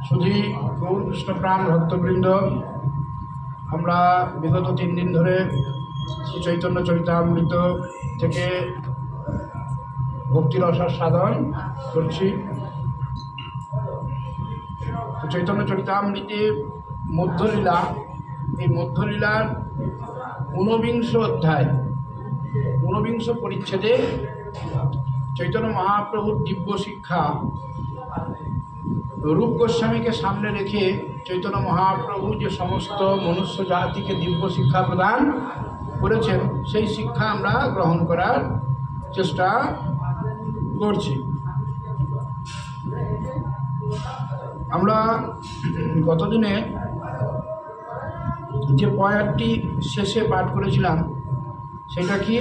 শুধু গৌর কৃষ্ণপ্রাণ ভক্তবৃন্দ, আমরা বিগত 3 দিন ধরে শ্রী চৈতন্য চরিতামৃত থেকে ভক্তিরসার সাধন করছি। চৈতন্য চরিতামৃতে মধ্যলীলা, এই মধ্যলীলার ঊনবিংশ অধ্যায় ঊনবিংশ পরিচ্ছেদে চৈতন্য মহাপ্রভুর দিব্য শিক্ষা রূপ গোস্বামীকে সামনে রেখে চৈতন্য মহাপ্রভু যে সমস্ত মনুষ্য জাতিকে দিব্য শিক্ষা প্রদান করেছেন, সেই শিক্ষা আমরা গ্রহণ করার চেষ্টা করছি। আমরা গতদিনে যে পয়ারটি শেষে পাঠ করেছিলাম সেটা কি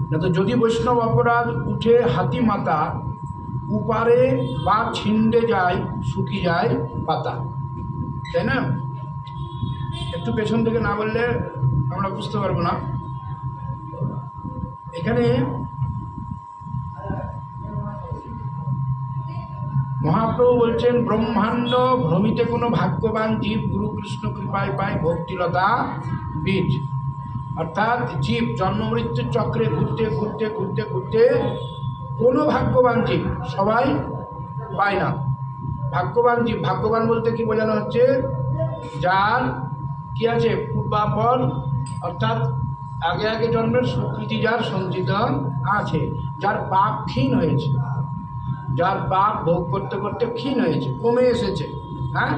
না, তো যদি বৈষ্ণব অপরাধ উঠে হাতি মাতা, উপারে বা ছিন্ডে যায় শুকি যায় পাতা, তাই না? একটু পেছন থেকে না বললে আমরা বুঝতে পারবো না। এখানে মহাপ্রভু বলছেন, ব্রহ্মাণ্ড ভ্রমিতে কোনো ভাগ্যবান জীব গুরু কৃষ্ণ কৃপায় পায় ভক্তিলতা বীজ। অর্থাৎ জীব জন্ম মৃত্যুর চক্রে ঘুরতে ঘুরতে ঘুরতে ঘুরতে কোনো ভাগ্যবান জীব সবাই পায় না। ভাগ্যবান জীব, ভাগ্যবান বলতে কি বোঝানো হচ্ছে? যার কি আছে পূর্বাপর, অর্থাৎ আগে আগে জন্মের সুকৃতি যার সঞ্চিত আছে, যার পাপ ক্ষীণ হয়েছে, যার পাপ ভোগ করতে করতে ক্ষীণ হয়েছে, কমে এসেছে, হ্যাঁ,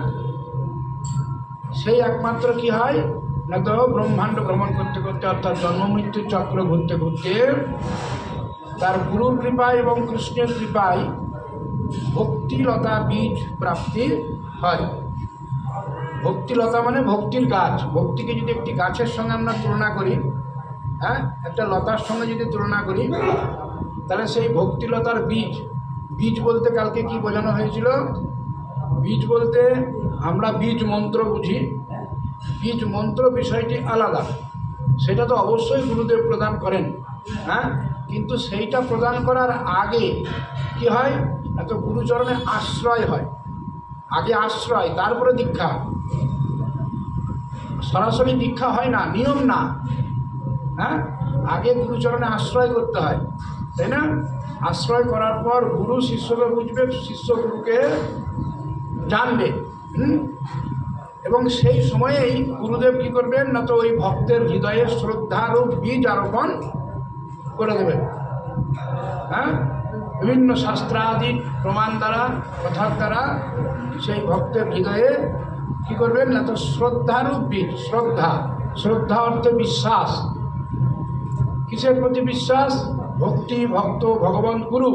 সেই একমাত্র কি হয় না, তো ব্রহ্মাণ্ড ভ্রমণ করতে করতে অর্থাৎ জন্ম মৃত্যুর চক্র ঘুরতে ঘুরতে তার গুরুর কৃপায় এবং কৃষ্ণের কৃপায় ভক্তিলতা বীজ প্রাপ্তি হয়। ভক্তিলতা মানে ভক্তির গাছ। ভক্তিকে যদি একটি গাছের সঙ্গে আমরা তুলনা করি, হ্যাঁ, একটা লতার সঙ্গে যদি তুলনা করি, তাহলে সেই ভক্তিলতার বীজ, বীজ বলতে কালকে কি বোঝানো হয়েছিল? বীজ বলতে আমরা বীজ মন্ত্র বুঝি, বীজ মন্ত্র বিষয়টি আলাদা, সেটা তো অবশ্যই গুরুদেব প্রদান করেন, হ্যাঁ, কিন্তু সেইটা প্রদান করার আগে কি হয়, এত গুরুচরণে আশ্রয় হয়। আগে আশ্রয়, তারপরে দীক্ষা। সরাসরি দীক্ষা হয় না, নিয়ম না, হ্যাঁ, আগে গুরুচরণে আশ্রয় করতে হয়, তাই না? আশ্রয় করার পর গুরু শিষ্যকে বুঝবে, শিষ্য গুরুকে জানবে, এবং সেই সময়েই গুরুদেব কি করবেন না, তো ওই ভক্তের হৃদয়ে শ্রদ্ধারূপ বীজ আরোপণ করে দেবেন, হ্যাঁ, বিভিন্ন শাস্ত্রাদি প্রমাণ দ্বারা, কথার দ্বারা সেই ভক্তের হৃদয়ে কি করবেন না, তো শ্রদ্ধারূপ বীজ। শ্রদ্ধা, শ্রদ্ধা অর্থে বিশ্বাস। কিসের প্রতি বিশ্বাস? ভক্তি, ভক্ত, ভগবান, গুরু,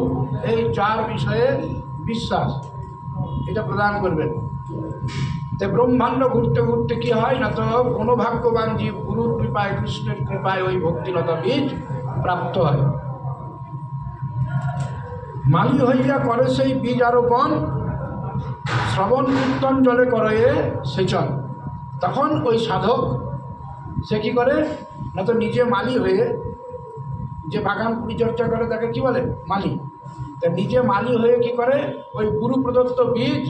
এই 4 বিষয়ে বিশ্বাস, এটা প্রদান করবেন। তাই ব্রহ্মাণ্ড ঘুরতে ঘুরতে কি হয় না, তো কোনো ভাগ্যবান জীব গুরুর কৃপায়, কৃষ্ণের কৃপায় ওই ভক্তিলতা বীজ প্রাপ্ত হয়। মালি হইয়া করে সেই বীজ আরোপণ, শ্রবণ কীর্তন জলে করে সেচন। তখন ওই সাধক সে কি করে না, তো নিজে মালি হয়ে, যে বাগান পরিচর্যা করে তাকে কি বলে? মালি। তা নিজে মালি হয়ে কি করে, ওই গুরু প্রদত্ত বীজ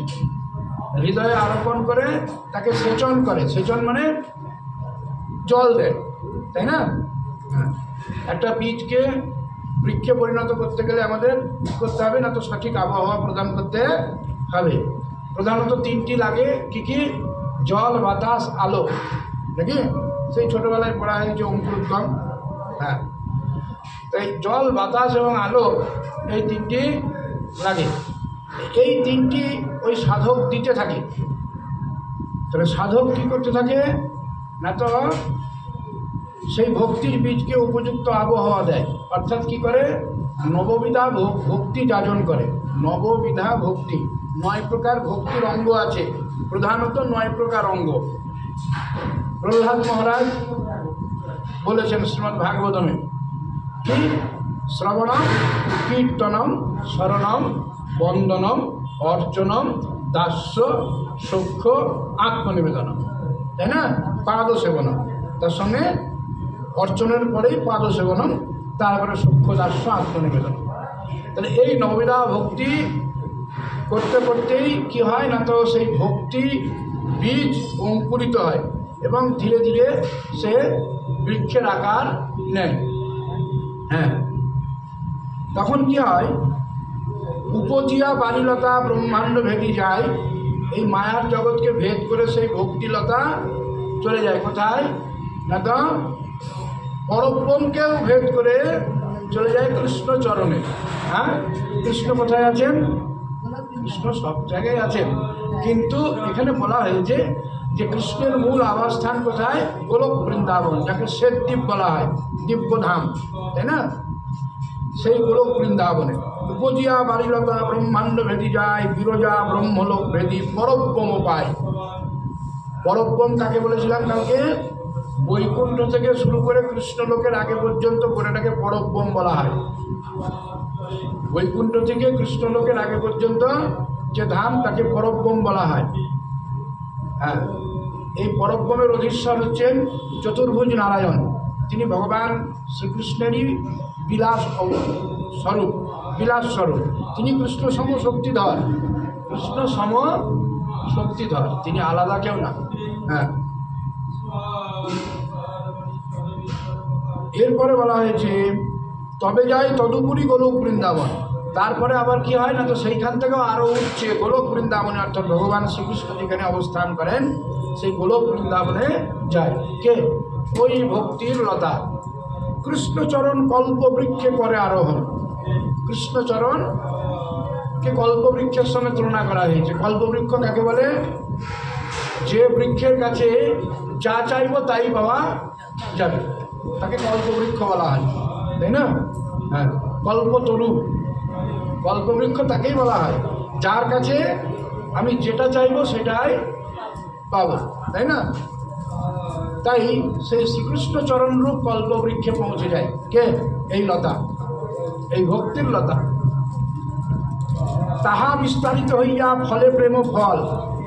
হৃদয়ে আরোপণ করে তাকে সেচন করে। সেচন মানে জল দেয়, তাই না? একটা বীজকে বৃক্ষে পরিণত করতে গেলে আমাদের কী করতে হবে না, তো সঠিক আবহাওয়া প্রদান করতে হবে। প্রধানত 3টি লাগে, কি কি? জল, বাতাস, আলো, নাকি? সেই ছোটোবেলায় পড়া হয়েছে অঙ্কুরোদ্গম, হ্যাঁ। তাই জল, বাতাস এবং আলো, এই 3টি লাগে। এই 3টি ওই সাধক দিতে থাকে। তাহলে সাধক কী করতে থাকে না, তো সেই ভক্তির বীজকে উপযুক্ত আবহাওয়া দেয়। অর্থাৎ কি করে? নববিধা ভক্তি যাজন করে। নববিধা ভক্তি, 9 প্রকার ভক্তির অঙ্গ আছে, প্রধানত 9 প্রকার অঙ্গ। প্রহ্লাদ মহারাজ বলেছেন শ্রীমদ্ ভাগবতমে, কি? শ্রবণম, কীর্তনম, শরণম, বন্দনম, অর্চনম, দাস্য, সখ্য, আত্মনিবেদনম, তাই না? পাদ সেবনম, তার সঙ্গে অর্চনের পরেই পাদ সেবনম, তারপরে সখ্য, দাস্য, আত্মনিবেদন। তাহলে এই নববিধা ভক্তি করতে করতেই কি হয় না, তো সেই ভক্তি বীজ অঙ্কুরিত হয় এবং ধীরে ধীরে সে বৃক্ষের আকার নেয়। হ্যাঁ, তখন কি হয়, উপজিয়া বাণীলতা ব্রহ্মাণ্ড ভেদি যায়। এই মায়ার জগৎকে ভেদ করে সেই ভক্তিলতা চলে যায় কোথায় না, তো পরব্রহ্মকেও ভেদ করে চলে যায় কৃষ্ণ চরণে। হ্যাঁ, কৃষ্ণ কোথায় আছেন? কৃষ্ণ সব জায়গায় আছেন, কিন্তু এখানে বলা হয়েছে যে কৃষ্ণের মূল আবাসস্থান কোথায়? গোলক বৃন্দাবন, যাকে শ্বেতদ্বীপ বলা হয়, দিব্যধাম, তাই না? সেই গোলক বৃন্দাবনে উপজিয়া বারিলতা ব্রহ্মাণ্ড ভেদি যায়, বিরজা ব্রহ্মলোক ভেদি পরব্রহ্ম পায়। পরব্রহ্ম কাকে বলেছিলাম কালকে? বৈকুণ্ঠ থেকে শুরু করে কৃষ্ণলোকের আগে পর্যন্ত গোটাটাকে পরব্রহ্ম বলা হয়। বৈকুণ্ঠ থেকে কৃষ্ণলোকের আগে পর্যন্ত যে ধাম তাকে পরব্রহ্ম বলা হয়। হ্যাঁ, এই পরব্রহ্মের অধীশ্বর হচ্ছেন চতুর্ভুজ নারায়ণ। তিনি ভগবান শ্রীকৃষ্ণেরই বিলাস স্বরূপ, বিলাস স্বরূপ। তিনি কৃষ্ণ সম শক্তিধর, কৃষ্ণ সম শক্তিধর, তিনি আলাদা কেউ না। হ্যাঁ, এরপরে বলা হয়েছে তবে যায় তদুপুরি গোলক বৃন্দাবন। তারপরে আবার কি হয় না, তো সেইখান থেকেও আরও উঠছে গোলক বৃন্দাবনে, অর্থাৎ ভগবান শ্রীকৃষ্ণ যেখানে অবস্থান করেন সেই গোলক বৃন্দাবনে যায় কে? ওই ভক্তির লতা। কৃষ্ণচরণ কল্পবৃক্ষে করে আরোহণ। কৃষ্ণচরণকে কল্পবৃক্ষের সঙ্গে তুলনা করা হয়েছে। কল্পবৃক্ষ কাকে বলে? যে বৃক্ষের কাছে যা চাইব তাই পাওয়া যাবে, তাকে কল্পবৃক্ষ বলা হয়, তাই না? হ্যাঁ, কল্পতরু, কল্পবৃক্ষ তাকেই বলা হয় যার কাছে আমি যেটা চাইব সেটাই পাবো, তাই না? তাই সেই শ্রীকৃষ্ণ চরণরূপ কল্পবৃক্ষে পৌঁছে যায় কে? এই লতা, এই ভক্তির লতা। তাহা বিস্তারিত হইয়া ফলে প্রেম ফল।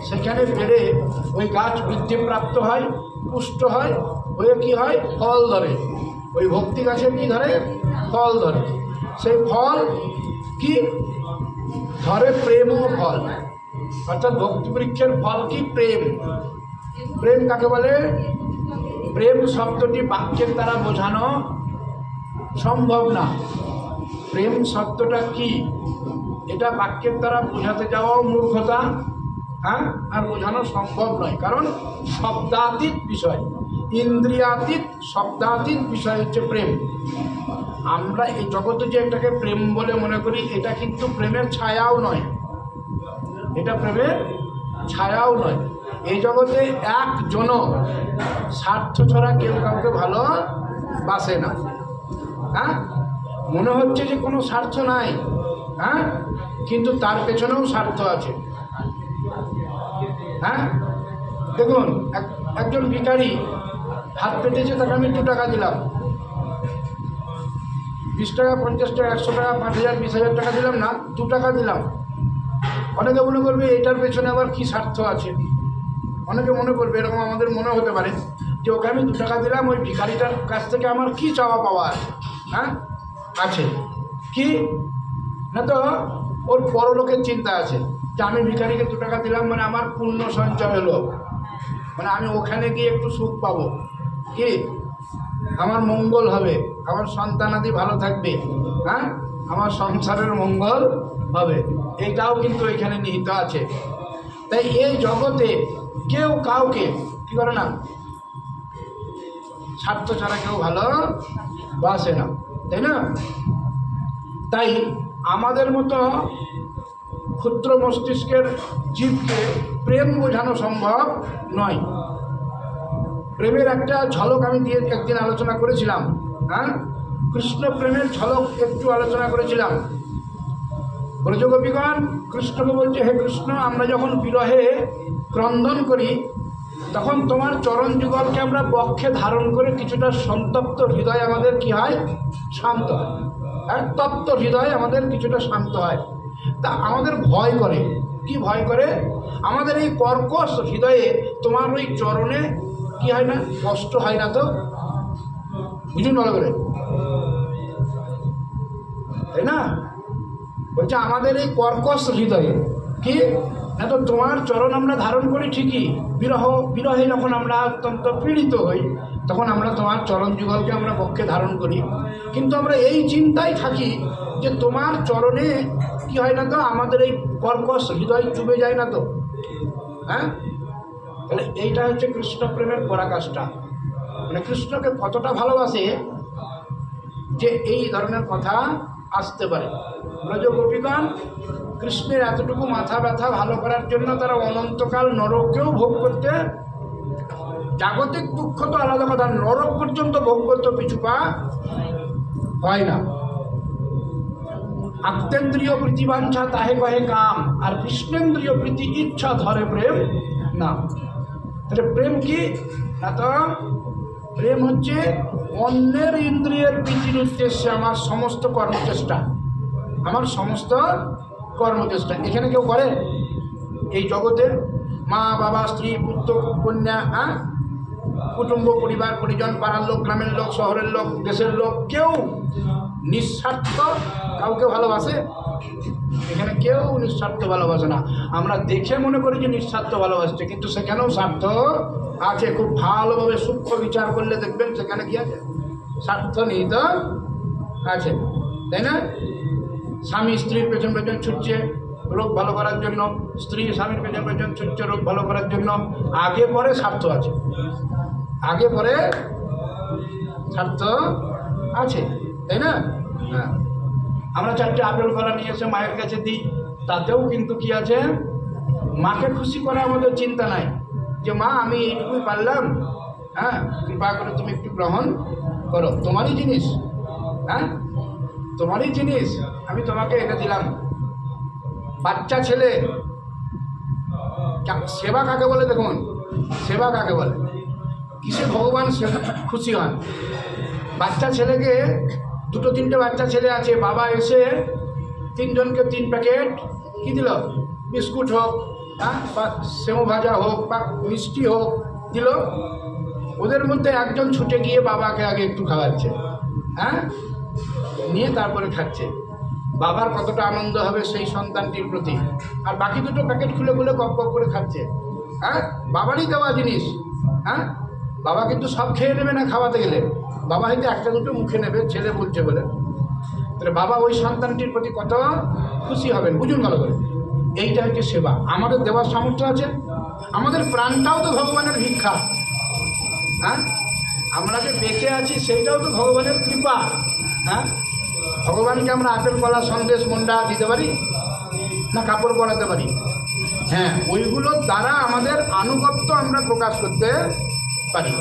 সেখানে বেড়ে ওই গাছ বৃদ্ধিপ্রাপ্ত হয়, পুষ্ট হয়, হয়ে কি হয়? ফল ধরে। ওই ভক্তি গাছের কি ধরে? ফল ধরে। সেই ফল কি ধরে? প্রেম ও ফল। অর্থাৎ ভক্তি বৃক্ষের ফল কি? প্রেম। প্রেম কাকে বলে? প্রেম শব্দটি বাক্যের দ্বারা বোঝানো সম্ভব না। প্রেম শব্দটা কি এটা বাক্যের দ্বারা বোঝাতে যাওয়াও মূর্খতা। হ্যাঁ, আর বোঝানো সম্ভব নয়, কারণ শব্দাতীত বিষয়, ইন্দ্রিয়াতীত শব্দাতীত বিষয় হচ্ছে প্রেম। আমরা এই জগতে যে এটাকে প্রেম বলে মনে করি, এটা কিন্তু প্রেমের ছায়াও নয়, এটা প্রেমের ছায়াও নয়। এই জগতে একজনও স্বার্থ ছাড়া কেউ কাউকে ভালোবাসে না। হ্যাঁ, মনে হচ্ছে যে কোনো স্বার্থ নাই, হ্যাঁ, কিন্তু তার পেছনেও স্বার্থ আছে। হ্যাঁ, দেখুন একজন ভিখারি হাত পেতেছে, তাকে আমি 2 টাকা দিলাম, 20 টাকা, 50 টাকা, 100 টাকা, 5,000, 20,000 টাকা দিলাম না, 2 টাকা দিলাম। অনেকে মনে করবে এটার পেছনে আবার কি স্বার্থ আছে। অনেকে মনে করবে, এরকম আমাদের মনে হতে পারে যে ওকে আমি 2 টাকা দিলাম, ওই ভিখারিটার কাছ থেকে আমার কি চাওয়া পাওয়া আছে? হ্যাঁ, আছে কি না, তো ওর পরলোকের চিন্তা আছে যে আমি ভিখারিকে 2 টাকা দিলাম মানে আমার পুণ্য সঞ্চয় হলো, মানে আমি ওখানে গিয়ে একটু সুখ পাবো, কি আমার মঙ্গল হবে, আমার সন্তানাদি ভালো থাকবে, হ্যাঁ, আমার সংসারের মঙ্গল হবে। এইটাও কিন্তু এখানে নিহিত আছে। তাই এই জগতে কেউ কাউকে কি করে না, স্বার্থ ছাড়া কেউ ভালোবাসে না, তাই না? তাই আমাদের মতো ক্ষুদ্র মস্তিষ্কের জীবকে প্রেম বোঝানো সম্ভব নয়। প্রেমের একটা ঝলক আমি একদিন আলোচনা করেছিলাম। হ্যাঁ, কৃষ্ণ প্রেমের ঝলক একটু আলোচনা করেছিলাম। ব্রজগোপীগণ কৃষ্ণকে বলছে, হে কৃষ্ণ, আমরা যখন বিরহে ক্রন্দন করি তখন তোমার চরণ যুগলকে আমরা বক্ষে ধারণ করে কিছুটা সন্তপ্ত হৃদয় আমাদের কি হয়? শান্ত হয়। আর তপ্ত হৃদয় আমাদের কিছুটা শান্ত হয়। তা আমাদের ভয় করে, কি ভয় করে? আমাদের এই কর্কশ হৃদয়ে তোমার ওই চরণে কি হয় না, কষ্ট হয় না তো? বুঝুন ভালো করে, তাই না? বলছে আমাদের এই কর্কশ হৃদয়ে কি না তো তোমার চরণ আমরা ধারণ করি ঠিকই, বিরহে যখন আমরা অত্যন্ত পীড়িত হই তখন আমরা তোমার চরণ যুগলকে আমরা পক্ষে ধারণ করি, কিন্তু আমরা এই চিন্তায় থাকি যে তোমার চরণে কি হয় না তো আমাদের এই কর্কশ হৃদয় চুবে যায় না তো। হ্যাঁ, তাহলে এইটা হচ্ছে কৃষ্ণ প্রেমের পরাকাষ্ঠা, মানে কৃষ্ণকে কতটা ভালোবাসে যে এই ধরনের কথা আসতে পারে। ব্রজ গোপীগণ কৃষ্ণের এতটুকু মাথা ব্যথা ভালো করার জন্য তারা অনন্তকাল নরককেও ভোগ করতে, জাগতিক দুঃখ তো আলাদা কথা, নরক পর্যন্ত ভোগ করতে পিছু পা হয় না। আত্মেন্দ্রিয় প্রীতিবাঞ্ছা তাহে কহে কাম, আর কৃষ্ণেন্দ্রিয় প্রীতি ইচ্ছা ধরে প্রেম নাম। তাহলে প্রেম কি না তো প্রেম হচ্ছে অন্যের ইন্দ্রিয়ের প্রীতির উদ্দেশ্যে আমার সমস্ত কর্মচেষ্টা, আমার সমস্ত কর্মচেষ্টা। এখানে কেউ করে এই জগতে মা বাবা স্ত্রী পুত্র কন্যা, হ্যাঁ, কুটুম্ব পরিবার পরিজন, পাড়ার লোক, গ্রামের লোক, শহরের লোক, দেশের লোক, কেউ নিঃস্বার্থ কাউকে ভালোবাসে? এখানে কেউ নিঃস্বার্থ ভালোবাসে না। আমরা দেখে মনে করি যে নিঃস্বার্থ ভালোবাসছে, কিন্তু সেখানেও স্বার্থ আছে। খুব ভালোভাবে সূক্ষ্ম বিচার করলে দেখবেন সেখানে কি আছে, স্বার্থ নিহিত আছে, তাই না? স্বামী স্ত্রীর পেছন পেছন ছুটছে রোগ ভালো করার জন্য, স্ত্রী স্বামীর পেছন পেছন ছুটছে রোগ ভালো করার জন্য, আগে পরে স্বার্থ আছে, আগে পরে স্বার্থ আছে, তাই না? হ্যাঁ, আমরা 4টে আপেল কলা নিয়ে এসে মায়ের কাছে দিই, তাতেও কিন্তু কি আছে, মাকে খুশি করা আমাদের চিন্তা নাই যে মা আমি এইটুকুই পারলাম, হ্যাঁ, কৃপা করে তুমি একটু গ্রহণ করো, তোমারই জিনিস, হ্যাঁ, তোমারই জিনিস, আমি তোমাকে এনে দিলাম। বাচ্চা ছেলে সেবা কাকে বলে? দেখুন, সেবা কাকে বলে? কিসে ভগবান খুশি হন? বাচ্চা ছেলেকে, 2-3টে বাচ্চা ছেলে আছে, বাবা এসে 3জনকে 3 প্যাকেট কি দিল, বিস্কুট হোক, হ্যাঁ, বা সেও ভাজা হোক বা মিষ্টি হোক দিল, ওদের মধ্যে একজন ছুটে গিয়ে বাবাকে আগে একটু খাওয়াচ্ছে, হ্যাঁ, নিয়ে তারপরে খাচ্ছে। বাবার কতটা আনন্দ হবে সেই সন্তানটির প্রতি, আর বাকি 2টো প্যাকেট খুলে খুলে গপ গপ করে খাচ্ছে, হ্যাঁ, বাবারই দেওয়া জিনিস, হ্যাঁ, বাবা কিন্তু সব খেয়ে নেবে না খাওয়াতে গেলে, বাবা হয়তো 1টা-2টো মুখে নেবে, ছেলে বলছে বলে। তাহলে বাবা ওই সন্তানটির প্রতি কত খুশি হবেন, বুঝুন ভালো করে। এইটা হচ্ছে সেবা। আমাদের দেওয়ার সামর্থ্য আছে, আমাদের প্রাণটাও তো ভগবানের ভিক্ষা, হ্যাঁ, আমরা যে বেঁচে আছি সেটাও তো ভগবানের কৃপা, হ্যাঁ। ভগবানকে আমরা আপেল কলা সন্দেশ মন্ডা দিতে পারি না, কাপড় পরাতে পারি? হ্যাঁ, ওইগুলোর দ্বারা আমাদের আনুগত্য আমরা প্রকাশ করতে পারি।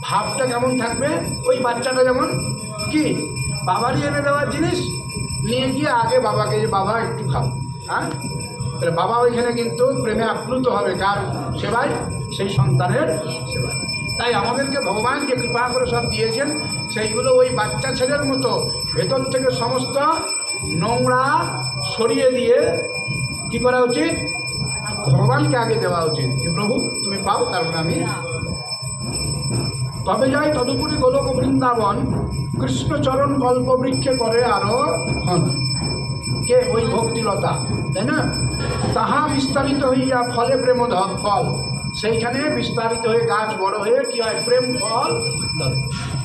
ভাবটা কেমন থাকবে? ওই বাচ্চাটা যেমন কি বাবারই এনে দেওয়ার জিনিস নিয়ে গিয়ে আগে বাবাকে, যে বাবা একটু খাও, হ্যাঁ, তাহলে বাবা ওইখানে কিন্তু প্রেমে আপ্লুত হবে, কার সেবায়? সেই সন্তানের সেবায়। তাই আমাদেরকে ভগবান যে কৃপা করে সব দিয়েছেন সেইগুলো ওই বাচ্চা ছেলের মতো ভেতর থেকে সমস্ত নোংরা সরিয়ে দিয়ে কী করা উচিত? ভগবানকে আগে দেওয়া উচিত, যে প্রভু তুমি পাও, তারপরে আমি। তবে যাই তদুপরি গোলক বৃন্দাবন, কৃষ্ণচরণ কল্পবৃক্ষে করে আরো হন। কে? ওই ভক্তিলতা, তাই না? তাহা বিস্তারিত হইয়া ফলে প্রেম ফল, সেইখানে বিস্তারিত হয়ে গাছ বড় হয়ে কি হয়? প্রেম ফল ধরে,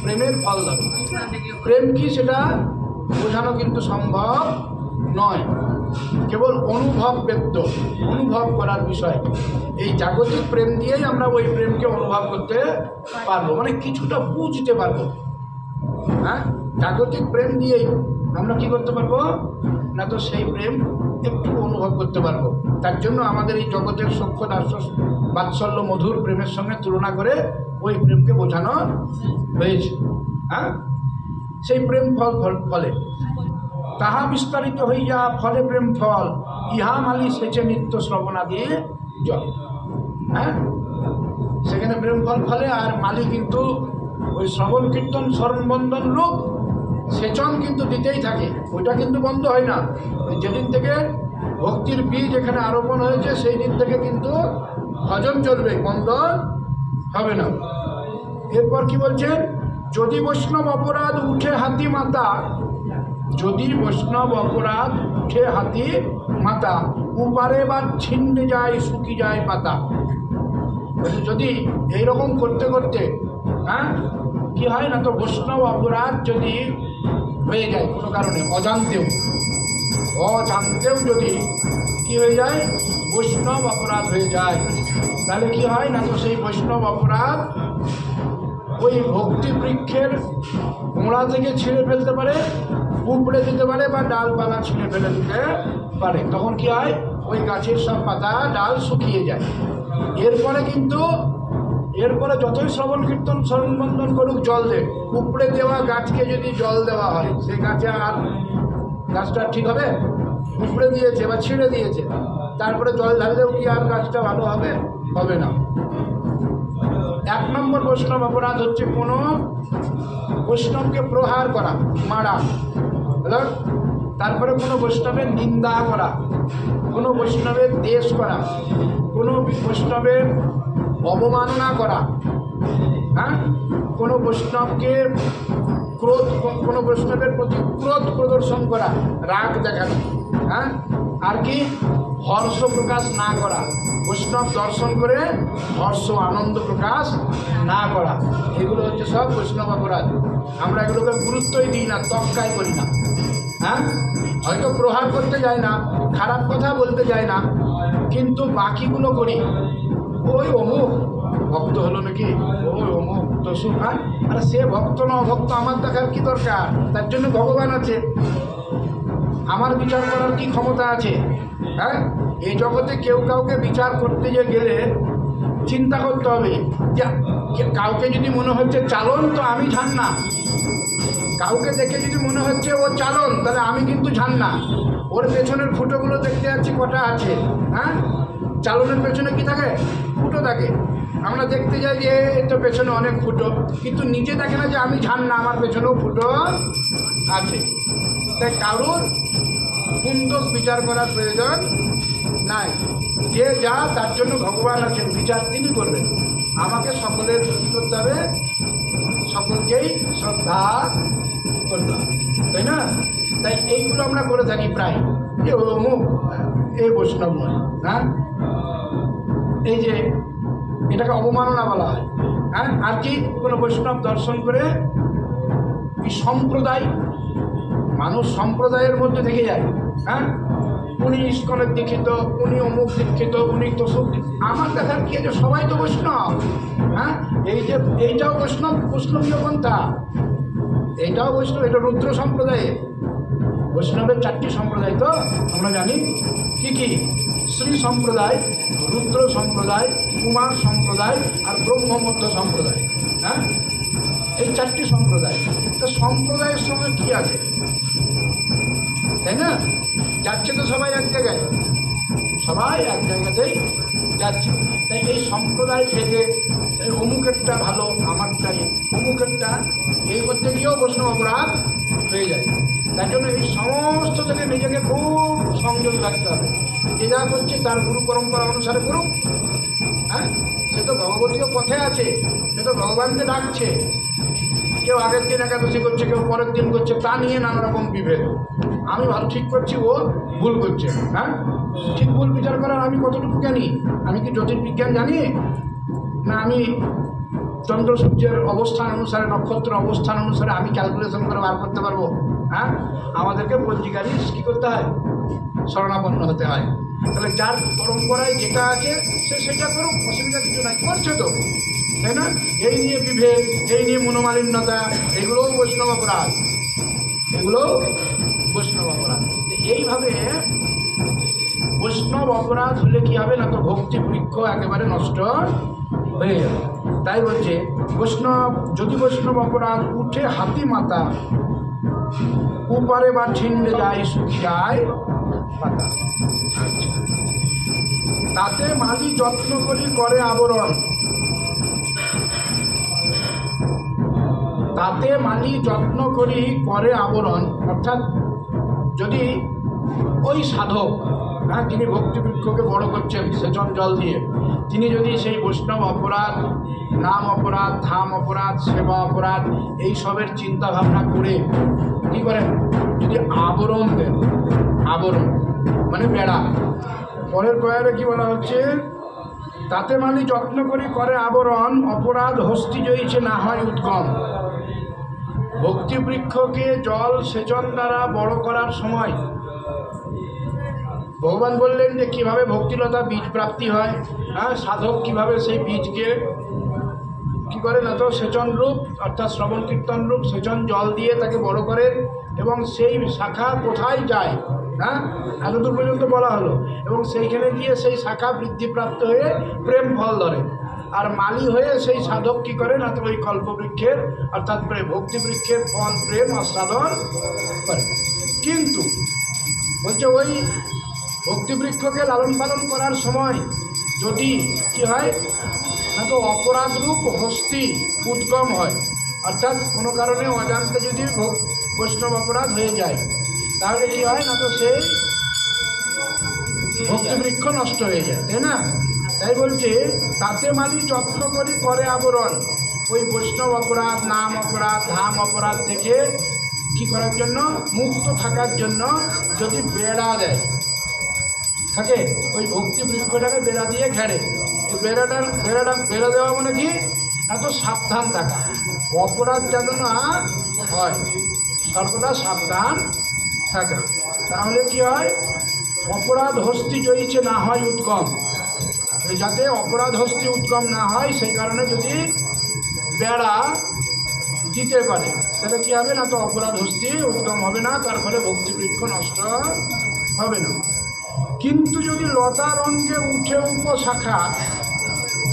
প্রেমের ফল ধরে। প্রেম কি সেটা বোঝানো কিন্তু সম্ভব নয়, কেবল অনুভব ব্যক্ত, অনুভব করার বিষয়। এই জাগতিক প্রেম দিয়েই আমরা ওই প্রেমকে অনুভব করতে পারবো, মানে কিছুটা বুঝতে পারবো, হ্যাঁ। জাগতিক প্রেম দিয়েই আমরা কি করতে পারবো না, তো সেই প্রেম একটু অনুভব করতে পারবো। তার জন্য আমাদের এই জগতের সখ্য দাস্য বাৎসল্য মধুর প্রেমের সঙ্গে তুলনা করে ওই প্রেমকে বোঝানো হয়েছে, হ্যাঁ। সেই প্রেম ফল ফলে তাহা বিস্তারিত হইয়া ফলে প্রেম ফল, ইহা মালি সেচে নিত্য শ্রবণাদি জল, হ্যাঁ। সেখানে প্রেম ফল ফলে, আর মালি কিন্তু ওই শ্রবণ কীর্তন স্মরণ বন্ধন রূপ সেচন কিন্তু দিতেই থাকে, ওইটা কিন্তু বন্ধ হয় না। যেদিন থেকে ভক্তির বীজ এখানে আরোপণ হয়েছে সেই দিন থেকে কিন্তু ভজন চলবে, বন্ধ হবে না। এরপর কি বলছেন? যদি বৈষ্ণব অপরাধ উঠে হাতি মাতা, যদি বৈষ্ণব অপরাধ উঠে হাতি মাতা উপারে বা ছিন্নে যায় শুকি যায় পাতা। যদি এইরকম করতে করতে কি হয় না, তো বৈষ্ণব অপরাধ যদি হয়ে যায় কোনো কারণে অজান্তেও যদি কি হয়ে যায়, বৈষ্ণব অপরাধ হয়ে যায়, তাহলে কি হয় না, তো সেই বৈষ্ণব অপরাধ ওই ভক্তি বৃক্ষের গোড়া থেকে ছিঁড়ে ফেলতে পারে, উপড়ে দিতে পারে, বা ডালপালা ছিঁড়ে ফেলে দিতে পারে। তখন কি হয়, ওই গাছের সব পাতা ডাল শুকিয়ে যায়। এরপরে যতই শ্রবণ কীর্তন স্মরণ বন্দন করুক, জল দেব, উপড়ে দেওয়া গাছকে যদি জল দেওয়া হয়, সেই গাছে আর গাছটা ঠিক হবে? উপড়ে দিয়েছে বা ছিঁড়ে দিয়েছে, তারপরে জল ঢাললেও কি আর গাছটা ভালো হবে? হবে না। 1 নম্বর বৈষ্ণব অপরাধ হচ্ছে কোনো বৈষ্ণবকে প্রহার করা, মারা। তারপরে কোনো বৈষ্ণবের নিন্দা করা, কোনো বৈষ্ণবের দ্বেষ করা, কোনো বৈষ্ণবের অবমাননা করা, কোনো বৈষ্ণবকে কোনো বৈষ্ণবের প্রতি ক্রোধ প্রদর্শন করা, রাগ দেখানো, আর কি হর্ষ প্রকাশ না করা, বৈষ্ণব দর্শন করে হর্ষ আনন্দ প্রকাশ না করা, এগুলো হচ্ছে সব বৈষ্ণব অপরাধ। আমরা এগুলোকে গুরুত্বই দিই না, তক্কাই করি না। হয়তো প্রহার করতে যায় না, খারাপ কথা বলতে যায় না, কিন্তু বাকিগুলো করি। ওই অমুক ভক্ত হলো নাকি, ওই অমুক তো আরে সে ভক্ত না অভক্ত আমার দেখার কি দরকার? তার জন্য ভগবান আছে, আমার বিচার করার কি ক্ষমতা আছে? এই জগতে কেউ কাউকে বিচার করতে গেলে চিন্তা করতে হবে যে কাউকে যদি মনে হচ্ছে চালন, তো আমি ঝান না। কাউকে দেখে যদি মনে হচ্ছে ও চালন, তাহলে আমি কিন্তু ঝান না। ওর পেছনের ফুটোগুলো দেখতে যাচ্ছি কটা আছে। চালনের পেছনে কি থাকে? ফুটো থাকে। আমরা দেখতে যাই যে এটা পেছনে অনেক ফুটো, কিন্তু নিজে দেখে না যে আমি ঝান না, আমার পেছনেও ফুটো আছে। তাই কারোর সুন্দর বিচার করার প্রয়োজন নাই। যে যা তার জন্য ভগবান আছেন, বিচার তিনি করবেন। আমাকে সকলের কি করতে হবে? সকলকেই শ্রদ্ধা করতে হবে, তাই না? তাই এইগুলো আমরা করে থাকি প্রায়, যে অমুক এই বৈষ্ণব নয়, এই যে এটাকে অবমাননা বলা হয়। আর কি কোনো বৈষ্ণব দর্শন করে এই সম্প্রদায়, মানুষ সম্প্রদায়ের মধ্যে থেকে যায়। উনি ইস্কনের দীক্ষিত, উনি অমুক দীক্ষিত, উনি তসুক। আমার দেখার কি আছে? সবাই তো বৈষ্ণব। এইটাও বৈষ্ণবীয় পন্থা, এইটাও বৈষ্ণব। এটা রুদ্র সম্প্রদায়ে। বৈষ্ণবের 4টি সম্প্রদায় তো আমরা জানি, কি কি? শ্রী সম্প্রদায়, রুদ্র সম্প্রদায়, কুমার সম্প্রদায় আর ব্রহ্মমধ্য সম্প্রদায়। এই 4টি সম্প্রদায়। তো সম্প্রদায়ের সঙ্গে কি আছে, তাই না? যাচ্ছে তো সবাই এক জায়গায়, সবাই এক জায়গাতেই যাচ্ছে। তাই এই সম্প্রদায় ভেদে অমুকেরটা ভালো, আমারটাই অমুকেরটা, এই করতে গিয়েও বৈষ্ণব অপরাধ হয়ে যায়। তার জন্য এই সমস্ত থেকে নিজেকে খুব সংযম রাখতে হবে। যে যা করছে তার গুরু পরম্পরা অনুসারে করুক। সে তো ভগবতীয় পথে আছে, সে তো ভগবানকে ডাকছে। কেউ আগের দিন একাদশী করছে, কেউ পরের দিন করছে, তা নিয়ে নানা রকম বিভেদ। আমি ভালো ঠিক করছি, ও ভুল করছে। ঠিক ভুল বিচার করার আমি কতটুকু জানি? আমি কি জ্যোতির্বিজ্ঞান জানি? না আমি চন্দ্র সূর্যের অবস্থান অনুসারে, নক্ষত্র অবস্থান অনুসারে আমি ক্যালকুলেশন করে বার করতে পারবো? আমাদেরকে পঞ্জিকারই কী করতে হয়? শরণাপন্ন হতে হয়। তাহলে যার পরম্পরায় যেটা আছে সে সেটা করুক, অসুবিধা কিছু নাই। করছে তো, তাই না? এই নিয়ে বিভেদ, এই নিয়ে মনোমালিন্যতা, এগুলোও বৈষ্ণব অপরাধ, এগুলোও বৈষ্ণব অপরাধ। এইভাবে বৈষ্ণব অপরাধ হলে কি হবে না, তো ভক্তি বৃক্ষ একেবারে নষ্ট হয়ে যাবে। তাই বলছে যদি বৈষ্ণব অপরাধ উঠে হাতি মাথা, উপরে বা ছিন্নে যায় শুকি যায় পাতা। তাতে মালি যত্ন করি করে আবরণ, তাতে মালি যত্ন করি করে আবরণ। অর্থাৎ যদি ওই সাধক, যিনি ভক্তিবৃক্ষকে বড় করছেন সেচন জল দিয়ে, তিনি যদি সেই বৈষ্ণব অপরাধ, নাম অপরাধ, ধাম অপরাধ, সেবা অপরাধ, এই সবের চিন্তা ভাবনা করে কী করেন, যদি আবরণ দেন, আবরণ মানে বেড়া। পরের পয়ারে কি বলা হচ্ছে, তাতে মালি যত্ন করি করে আবরণ, অপরাধ হস্তি জয়ীছে না হয় উদ্গম। ভক্তিবৃক্ষকে জল সেচন দ্বারা বড় করার সময় ভগবান বললেন যে কীভাবে ভক্তিলতা বীজ প্রাপ্তি হয়। হ্যাঁ, সাধক কীভাবে সেই বীজকে কী করে না তো সেচন রূপ অর্থাৎ শ্রবণ কীর্তন রূপ সেচন জল দিয়ে তাকে বড় করে, এবং সেই শাখা কোথায় যায়, হ্যাঁ এতদূর পর্যন্ত বলা হলো, এবং সেইখানে গিয়ে সেই শাখা বৃদ্ধিপ্রাপ্ত হয়ে প্রেম ফল ধরে। আর মালি হয়ে সেই সাধক কী করে না তো ওই কল্পবৃক্ষের অর্থাৎ ভক্তিবৃক্ষের ফল প্রেম আস্বাদন করে। কিন্তু বলছে ওই ভক্তিবৃক্ষকে লালন পালন করার সময় যদি কি হয় না তো অপরাধ রূপ হস্তি উদ্গম হয়, অর্থাৎ কোনো কারণে অজান্তে যদি বৈষ্ণব অপরাধ হয়ে যায় তাহলে কি হয় না তো সেই ভক্তিবৃক্ষ নষ্ট হয়ে যায়, তাই না? তাই বলছে তাতে মালি যত্ন করি করে আবরণ, ওই বৈষ্ণব অপরাধ নাম অপরাধ ধাম অপরাধ থেকে কি করার জন্য, মুক্ত থাকার জন্য যদি বেড়া দেয় থাকে, ওই ভক্তি বৃক্ষটাকে বেড়া দিয়ে ঘেরে। এই বেড়া দেওয়া মানে কি না তো সাবধান থাকা, অপরাধ যেন না হয়, সর্বদা সাবধান থাকা। তাহলে কি হয়, অপরাধ হস্তি জয়ীছে না হয় উদ্গম, যাতে অপরাধ হস্তি উদ্গম না হয় সেই কারণে যদি বেড়া দিতে পারে তাহলে কি হবে না তো অপরাধ হস্তি উদ্গম হবে না, তার ফলে ভক্তিবৃক্ষ নষ্ট হবে না। কিন্তু যদি লতার অঙ্গে উঠে উপশাখা,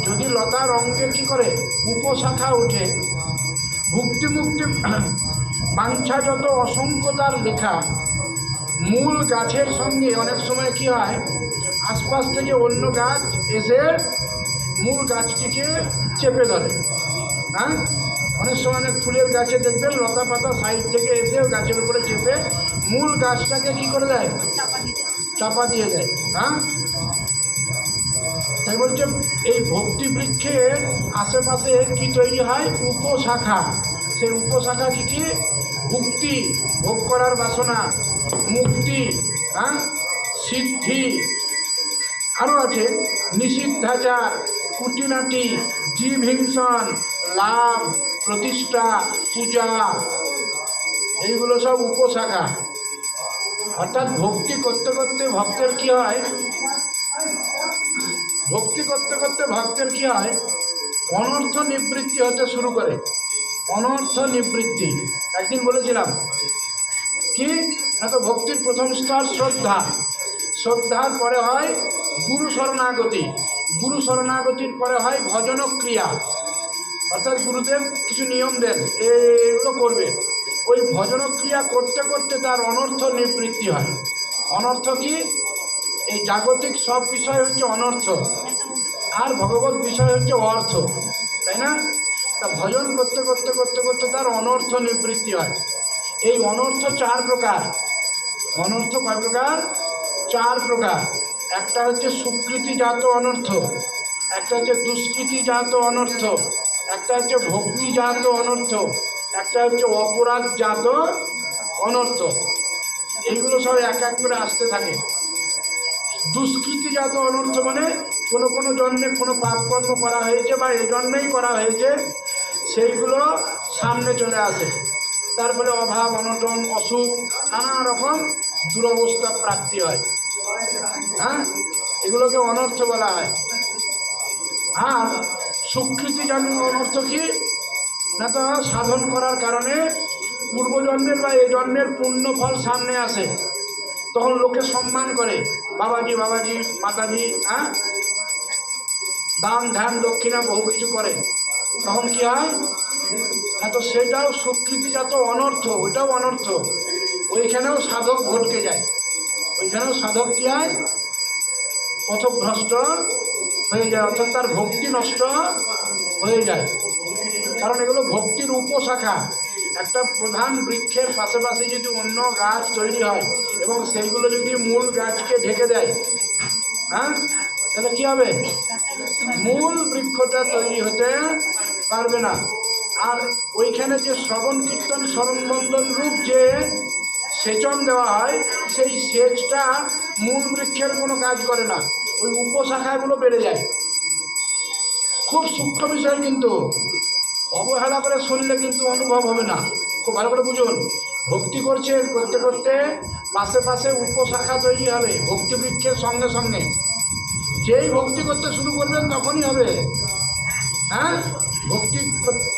যদি লতার অঙ্গে কি করে উপশাখা উঠে, ভুক্তি মুক্তি বাঞ্ছা যত অসংখ্যতার লেখা, মূল গাছের সঙ্গে অনেক সময় কি হয় আশপাশ থেকে অন্য গাছ এসে মূল গাছটিকে চেপে ধরে। হ্যাঁ, অনেক সময় অনেক ফুলের গাছে দেখবেন লতা পাতা সাইড থেকে এসে গাছের উপরে চেপে মূল গাছটাকে কি করে দেয়, চাপা দিয়ে দেয়। হ্যাঁ, তাই বলছে এই ভক্তি বৃক্ষের আশেপাশে কি তৈরি হয়, উপশাখা। সেই উপশাখা কি কি, ভুক্তি ভোগ করার বাসনা, মুক্তি, হ্যাঁ সিদ্ধি, আরও আছে নিষিদ্ধাচার, কুটিনাটি, জীব হিংসন, লাভ, প্রতিষ্ঠা, পূজা, এইগুলো সব উপশাখা। অর্থাৎ ভক্তি করতে করতে ভক্তের কি হয়, ভক্তি করতে করতে ভক্তের কি হয়, অনর্থ নিবৃত্তি হতে শুরু করে। অনর্থ নিবৃত্তি একদিন বলেছিলাম কি না তো ভক্তির প্রথম স্তর শ্রদ্ধা, শ্রদ্ধার পরে হয় গুরু শরণাগতি, গুরু শরণাগতির পরে হয় ভজন ক্রিয়া, অর্থাৎ গুরুদেব কিছু নিয়ম দেন এগুলো করবে। ওই ভজন ক্রিয়া করতে করতে তার অনর্থ নিবৃত্তি হয়। অনর্থ কি, এই জাগতিক সব বিষয় হচ্ছে অনর্থ, আর ভগবত বিষয় হচ্ছে অর্থ, তাই না? তা ভজন করতে করতে করতে করতে তার অনর্থ নিবৃত্তি হয়। এই অনর্থ চার প্রকার। অনর্থ কয় প্রকার? চার প্রকার। একটা হচ্ছে সুকৃতিজাত অনর্থ, একটা হচ্ছে দুষ্কৃতিজাত অনর্থ, একটা হচ্ছে ভক্তিজাত অনর্থ, একটা হচ্ছে অপরাধজাত অনর্থ। এইগুলো সব এক এক করে আসতে থাকে। দুষ্কৃতিজাত অনর্থ মানে কোনো কোনো জন্মে কোনো পাপকর্ম করা হয়েছে বা এই জন্মেই করা হয়েছে, সেইগুলো সামনে চলে আসে, তার ফলে অভাব অনটন অসুখ নানা রকম দুরবস্থা প্রাপ্তি হয়। হ্যাঁ, এগুলোকে অনর্থ বলা হয়। আর সুকৃতিজাত অনর্থ কি না তো সাধন করার কারণে পূর্বজন্মের বা এই জন্মের পুণ্য ফল সামনে আসে, তখন লোকে সম্মান করে, বাবাজি বাবাজি মাতাজি, হ্যাঁ দান ধ্যান দক্ষিণা বহু কিছু করে, তখন কি হয় না তো সেটাও সুকৃতিজাত অনর্থ, ওইটাও অনর্থ। ওইখানেও সাধক ভটকে যায়, ওইখানেও সাধক কি হয় পথভ্রষ্ট হয়ে যায়, অর্থাৎ তার ভক্তি নষ্ট হয়ে যায়। কারণ এগুলো ভক্তির উপশাখা। একটা প্রধান বৃক্ষের পাশাপাশি যদি অন্য গাছ তৈরি হয় এবং সেইগুলো যদি মূল গাছকে ঢেকে দেয়, হ্যাঁ তাহলে কি হবে, মূল বৃক্ষটা তৈরি হতে পারবে না। আর ওইখানে যে শ্রবণ কীর্তন স্মরণবন্ধন রূপ যে সেচন দেওয়া হয়, সেই সেচটা মূল বৃক্ষের কোনো কাজ করে না, ওই উপশাখাগুলো বেড়ে যায়। খুব সূক্ষ্ম বিষয়, কিন্তু অবহেলা করে শুনলে কিন্তু অনুভব হবে না। খুব ভালো করে বুঝুন, ভক্তি করছেন, করতে করতে পাশে পাশে উপশাখা তৈরি হবে ভক্তি বৃক্ষের সঙ্গে সঙ্গে। যেই ভক্তি করতে শুরু করবেন তখনই হবে। হ্যাঁ, ভক্তি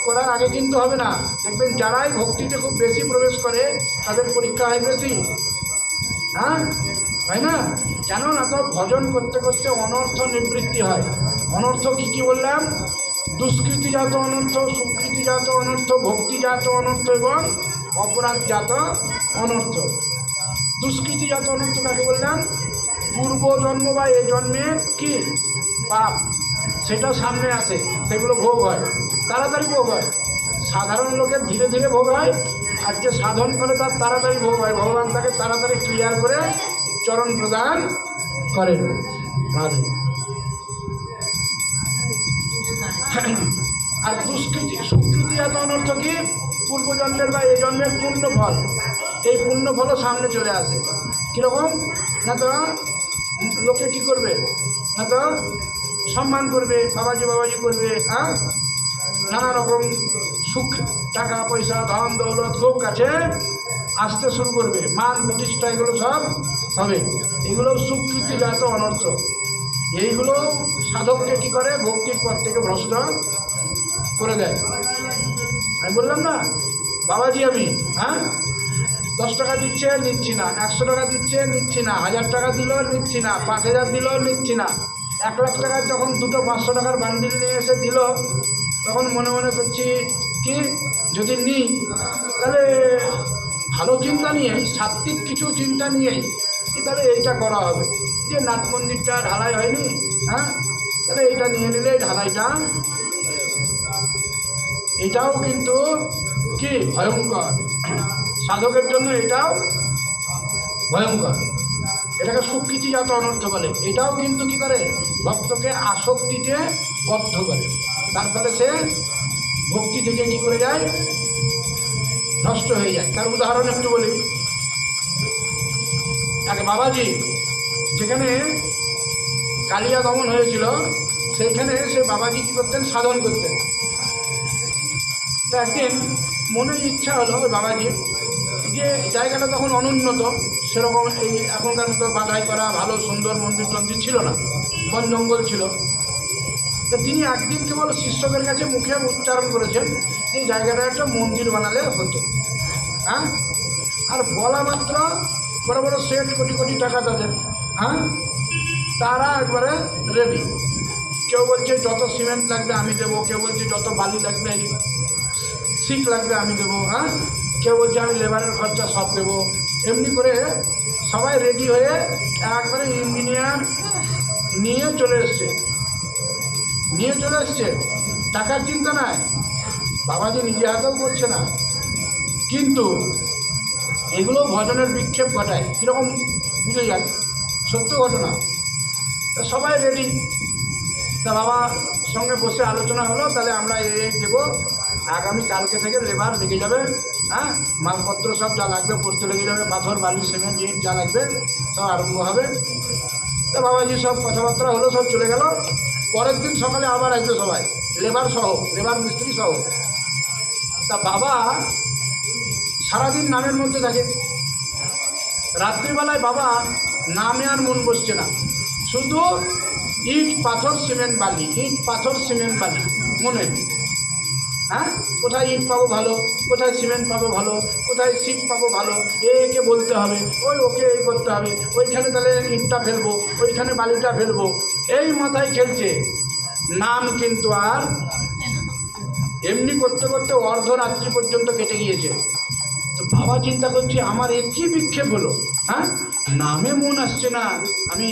করার আগে কিন্তু হবে না। দেখবেন যারাই ভক্তিতে খুব বেশি প্রবেশ করে তাদের পরীক্ষা হয় বেশি। হ্যাঁ, হয় না? কেন না, তো ভজন করতে করতে অনর্থ নিবৃত্তি হয়। অনর্থ কী কী বললাম? দুষ্কৃতিজাত অনর্থ, সুকৃতিজাত অনর্থ, ভক্তিজাত অনর্থ এবং অপরাধজাত অনর্থ। দুষ্কৃতিজাত অনর্থ কাকে বললাম? পূর্বজন্ম বা এই জন্মের কি পাপ, সেটা সামনে আসে, সেগুলো ভোগ হয়, তাড়াতাড়ি ভোগ হয়। সাধারণ লোকের ধীরে ধীরে ভোগ হয়, আর যে সাধন করে তার তাড়াতাড়ি ভোগ হয়। ভগবান তাকে তাড়াতাড়ি ক্লিয়ার করে চরণ প্রদান করেন। আর দুষ্কৃতি সুকৃতিজাত অনর্থ কি? পূর্বজন্মের বা এই জন্মের পূর্ণ ফল, এই পূর্ণ ফলও সামনে চলে আসে। কীরকম না, তো লোকে কী করবে না, তো সম্মান করবে, বাবাজি বাবাজি করবে। হ্যাঁ, নানা রকম সুখ, টাকা পয়সা, ধন দৌলত খুব কাছে আসতে শুরু করবে, মান প্রতিষ্ঠা, এগুলো সব হবে। এগুলো সুকৃতিজাত অনর্থ। এইগুলো সাধককে কী করে? ভক্তির পথ থেকে ভ্রষ্ট করে দেয়। আমি বললাম না, বাবাজি আমি 10 টাকা দিচ্ছে নিচ্ছি না, 100 টাকা দিচ্ছে নিচ্ছি না, 1000 টাকা দিলেও নিচ্ছি না, 5000 দিলেও নিচ্ছি না। 1 লাখ টাকার যখন দুটো 500 টাকার বান্ডিল নিয়ে এসে দিল, তখন মনে মনে করছি কি, যদি নিই তাহলে ভালো চিন্তা নিয়েই, সাত্বিক কিছু চিন্তা নিয়েই তাহলে এইটা করা হবে। যে নাট মন্দিরটা ঢালাই হয়নি, হ্যাঁ, তাহলে এইটা নিয়ে নিলে ঢালাইটা, এটাও কিন্তু কি ভয়ঙ্কর সাধকের জন্য, এটাও ভয়ঙ্কর। এটাকে সুকৃতিজাত অনর্থ বলে। এটাও কিন্তু কি করে? ভক্তকে আসক্তিতে বদ্ধ করে। তার ফলে সে ভক্তি থেকে কী করে যায়? নষ্ট হয়ে যায়। তার উদাহরণ একটু বলি। এক বাবাজি যেখানে কালিয়া দমন হয়েছিল, সেখানে সে বাবাজি কী করতেন? সাধন করতেন। তো একদিন মনে ইচ্ছা হলো ওই বাবাজির, যে জায়গাটা তখন অনুন্নত, সেরকম এই এখনকার মতো বাধাই করা ভালো সুন্দর মন্দির টন্দির ছিল না, বন জঙ্গল ছিল। তো তিনি একদিন কেবল শিষ্যদের কাছে মুখে উচ্চারণ করেছেন যে জায়গাটা একটা মন্দির বানালে হতো। হ্যাঁ, আর বলা মাত্র বড় বড় সেট, কোটি কোটি টাকা তাদের। হ্যাঁ, তারা একবারে রেডি। কেউ বলছে যত সিমেন্ট লাগবে আমি দেবো, কেউ বলছে যত বালি লাগবে, শিক লাগবে আমি দেবো। হ্যাঁ, কেউ বলছে আমি লেবারের খরচা সব দেবো। এমনি করে সবাই রেডি হয়ে একবারে ইঞ্জিনিয়ার নিয়ে চলে এসছে। টাকার চিন্তা নাই, বাবাজি নিজে হাতেও করছে না, কিন্তু এগুলো ভজনের বিক্ষেপ ঘটায়। কীরকম বুঝে যান, সত্য ঘটনা। তা সবাই রেডি। তা বাবা সঙ্গে বসে আলোচনা হলো, তাহলে আমরা এই দেবো, আগামী কালকে থেকে লেবার লেগে যাবে। হ্যাঁ, মালপত্র সব যা লাগবে পড়তে লেগে যাবে, পাথর বালি সিমেন্ট ইট যা লাগবে সব আরম্ভ হবে। তা বাবাজি সব কথাবার্তা হলো, সব চলে গেল। পরের দিন সকালে আবার আসবে সবাই, লেবার মিস্ত্রি সহ। তা বাবা সারাদিন নামের মধ্যে থাকে। রাত্রিবেলায় বাবা নামে আর মন বসছে না, শুধু ইট পাথর সিমেন্ট বালি, ইট পাথর সিমেন্ট বালি মনে। হ্যাঁ, কোথায় ইট পাবো ভালো, কোথায় সিমেন্ট পাবো ভালো, কোথায় সিট পাবো ভালো, একে বলতে হবে, ওকে এই করতে হবে, ওইখানে তাহলে ইটটা ফেলবো, ওইখানে বালিটা ফেলবো, এই মাথায় খেলছে। নাম কিন্তু আর এমনি করতে করতে অর্ধরাত্রি পর্যন্ত কেটে গিয়েছে। তো বাবা চিন্তা করছে আমার একই বিক্ষেপ হলো। হ্যাঁ, নামে মন আসছে না, আমি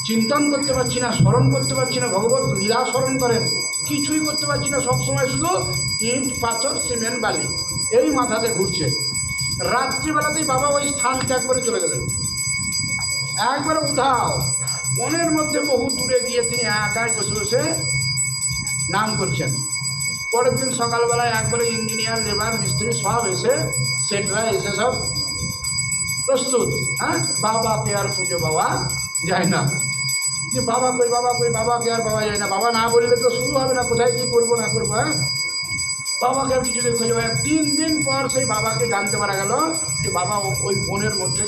চিন্তন করতে পারছি না, স্মরণ করতে পারছি না, ভগবত লীলা স্মরণ করেন, কিছুই করতে পারছি না। সবসময় শুধু ইট পাথর সিমেন্ট বালি এই মাথাতে ঘুরছে। রাত্রিবেলাতেই বাবা ওই স্থান ত্যাগ করে চলে গেলেন, একবারে উধাও। মনের মধ্যে বহু দূরে গিয়ে তিনি একাই বসে বসে নাম করছেন। পরের দিন সকালবেলায় একবারে ইঞ্জিনিয়ার লেবার মিস্ত্রি সব এসে সেটরা এসে সব প্রস্তুত। হ্যাঁ, বাবাকে আর খুঁজে পাওয়া যায় না। যে বাবা কই, বাবা কই, বাবাকে আর পাওয়া যায় না। বাবা না বললে তো শুরু হবে না, কোথায় কী করবো না করবো। হ্যাঁ, বাবাকে আর কিছুদিন খুঁজে পাওয়া। 3 দিন পর সেই বাবাকে জানতে পারা গেল যে বাবা ওই বনের মধ্যে,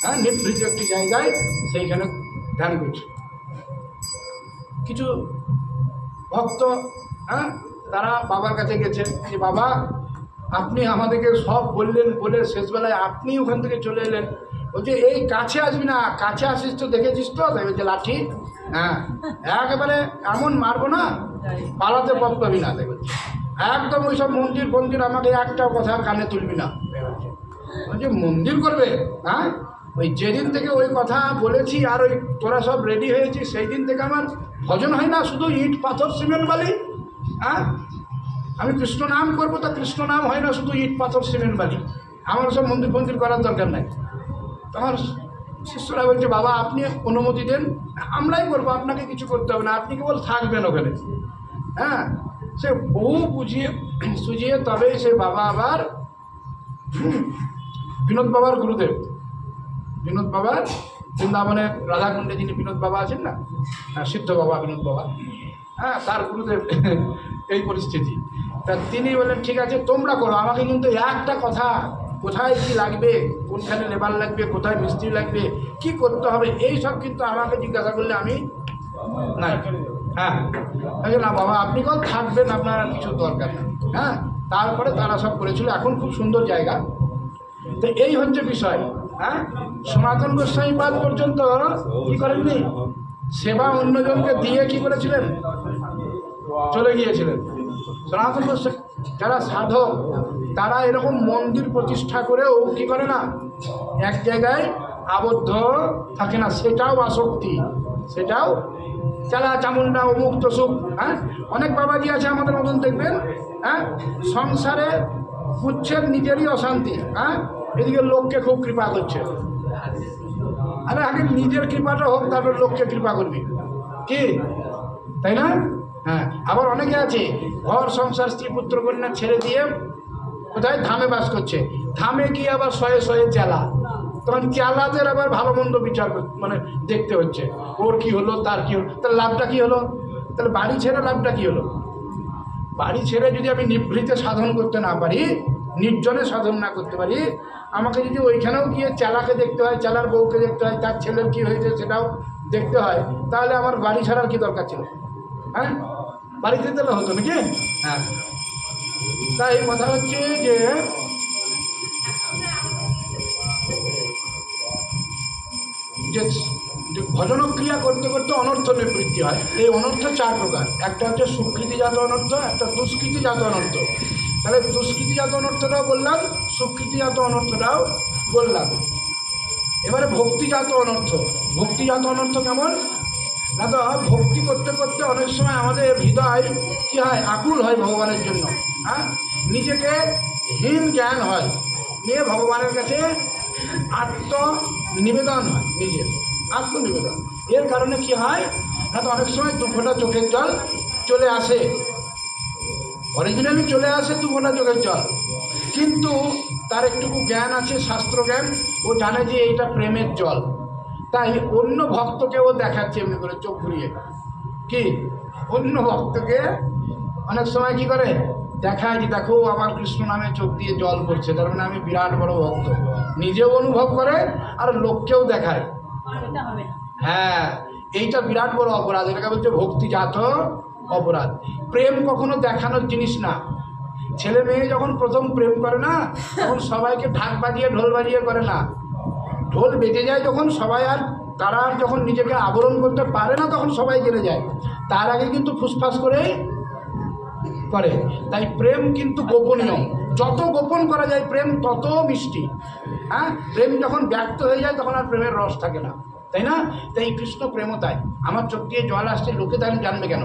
হ্যাঁ, নিভৃত একটি জায়গায় সেইখানে ধ্যান করছে। কিছু ভক্ত, হ্যাঁ, তারা বাবার কাছে গেছে যে বাবা আপনি আমাদেরকে সব বললেন, বলে শেষবেলায় আপনি ওখান থেকে চলে এলেন। বলছে এই কাছে আসবি না, কাছে আসিস তো, দেখেছিস তো? বলছে লাঠি, হ্যাঁ, একেবারে এমন মারবো না, পালাতে পথ পাবি না। দেখছি একদম ওই সব মন্দির ফন্দির আমাকে একটা কথা কানে তুলবি না। বলছে মন্দির করবে? হ্যাঁ, ওই যেদিন থেকে ওই কথা বলেছি আর ওই তোরা সব রেডি হয়েছিস সেই দিন থেকে আমার ভজন হয় না, শুধু ইট পাথর সিমেন্ট বালি। হ্যাঁ, আমি কৃষ্ণ নাম করবো তো কৃষ্ণ নাম হয় না, শুধু ইট পাথর সিমেন্ট বালি। আমার সব মন্দির ফন্দির করার দরকার নাই। তোমার শিষ্যরা বলছে বাবা আপনি অনুমতি দেন, আমরাই করবো, আপনাকে কিছু করতে হবে না, আপনি কেবল থাকবেন ওখানে। হ্যাঁ, সে বহু বুঝিয়ে সুঝিয়ে তবেই সে বাবা আবার বিনোদ বাবার গুরুদেব, বিনোদ বাবার বৃন্দাবনের রাধাকুণ্ডে যিনি বিনোদ বাবা আছেন না, সিদ্ধ বাবা বিনোদ বাবা, হ্যাঁ, তার গুরুদেব এই পরিস্থিতি। তা তিনি বললেন ঠিক আছে তোমরা করো, আমাকে কিন্তু একটা কথা, কোথায় কী লাগবে, কোনখানে লেবার লাগবে, কোথায় মিস্ত্রি লাগবে, কি করতে হবে, এই সব কিন্তু আমাকে জিজ্ঞাসা করলে আমি নাই। হ্যাঁ, না বাবা আপনি কল থাকবেন, আপনার কিছু দরকার নেই। হ্যাঁ, তারপরে তারা সব করেছিল। এখন খুব সুন্দর জায়গা। তো এই হচ্ছে বিষয়। হ্যাঁ, সনাতন গোস্বামী পাদ পর্যন্ত কি করেননি, সেবা অন্যজনকে দিয়ে কি করেছিলেন, চলে গিয়েছিলেন। সনাতন গোস্বামী যারা সাধক তারা এরকম মন্দির প্রতিষ্ঠা করেও কি করে না, এক জায়গায় আবদ্ধ থাকে না। সেটাও আসক্তি, সেটাও চালা চামুন্ডা অমুক তসুক। হ্যাঁ, অনেক বাবাজি আছে আমাদের মতন দেখবেন, হ্যাঁ, সংসারে বুঝছেন নিজেরই অশান্তি, হ্যাঁ, এদিকে লোককে খুব কৃপা করছে। আরে আগে নিজের কৃপাটা হোক, তারপর লোককে কৃপা করবি, কি তাই না? হ্যাঁ, আবার অনেকে আছে ঘর সংসার স্ত্রী পুত্র কন্যা ছেড়ে দিয়ে কোথায় ধামে বাস করছে, ধামে গিয়ে আবার শয়ে শয়ে চেলা। তখন চেলাদের আবার ভালো মন্দ বিচার মানে দেখতে হচ্ছে, ওর কি হলো, তার কি হলো, তার লাভটা কি হলো। তাহলে বাড়ি ছেড়ে লাভটা কি হলো? বাড়ি ছেড়ে যদি আমি নিভৃতে সাধন করতে না পারি, নির্জনে সাধন না করতে পারি, আমাকে যদি ওইখানেও গিয়ে চেলাকে দেখতে হয়, চেলার বউকে দেখতে হয়, তার ছেলের কী হয়েছে সেটাও দেখতে হয়, তাহলে আমার বাড়ি ছাড়ার কি দরকার ছিল? হ্যাঁ, বাড়িতে দিলে হতো নাকি? হ্যাঁ, তাই কথা হচ্ছে যে ভজনক্রিয়া করতে করতে অনর্থ নিবৃত্তি হয়। এই অনর্থ 4 প্রকার। একটা হচ্ছে সুকৃতিজাত অনর্থ, একটা দুষ্কৃতিজাত অনর্থ। তাহলে দুষ্কৃতিজাত অনর্থটাও বললাম, সুকৃতিজাত অনর্থটাও বললাম। এবারে ভক্তিজাত অনর্থ। ভক্তিজাত অনর্থ কেমন না, তো ভক্তি করতে করতে অনেক সময় আমাদের হৃদয় কী হয়, আকুল হয় ভগবানের জন্য। হ্যাঁ, নিজেকে হীন জ্ঞান হয়, নিয়ে ভগবানের কাছে আত্মনিবেদন হয়, নিজের আত্মনিবেদন। এর কারণে কি হয় না, তো অনেক সময় 2 ফোঁটা চোখের জল চলে আসে, অরিজিনালি চলে আসে 2 ফোঁটা চোখের জল, কিন্তু তার একটুকু জ্ঞান আছে, শাস্ত্র জ্ঞান, ও জানে যে এইটা প্রেমের জল, তাই অন্য ভক্তকে ও দেখাচ্ছে এমনি করে চোখ ঘুরিয়ে। কি অন্য ভক্তকে অনেক সময় কি করে দেখায় যে দেখো আমার কৃষ্ণ নামে চোখ দিয়ে জল পড়ছে, তার মানে আমি বিরাট বড় ভক্ত। নিজেও অনুভব করে আর লোককেও দেখায়। হ্যাঁ, এইটা বিরাট বড় অপরাধ, এটাকে বলছে ভক্তিজাত অপরাধ। প্রেম কখনো দেখানোর জিনিস না। ছেলে মেয়ে যখন প্রথম প্রেম করে না, তখন সবাইকে ঢাক বাজিয়ে ঢোল বাজিয়ে করে না। ঢোল বেজে যায় যখন, সবাই আর তারা যখন নিজেকে আবরণ করতে পারে না, তখন সবাই জেনে যায়। তার আগে কিন্তু ফুসফাস করে করে। তাই প্রেম কিন্তু গোপনীয়, যত গোপন করা যায় প্রেম তত মিষ্টি। হ্যাঁ, প্রেম যখন ব্যক্ত হয়ে যায় তখন আর প্রেমের রস থাকে না, তাই না? তাই কৃষ্ণ প্রেমও তাই। আমার চোখ দিয়ে জল আসছে, লোকে তাই জানবে কেন?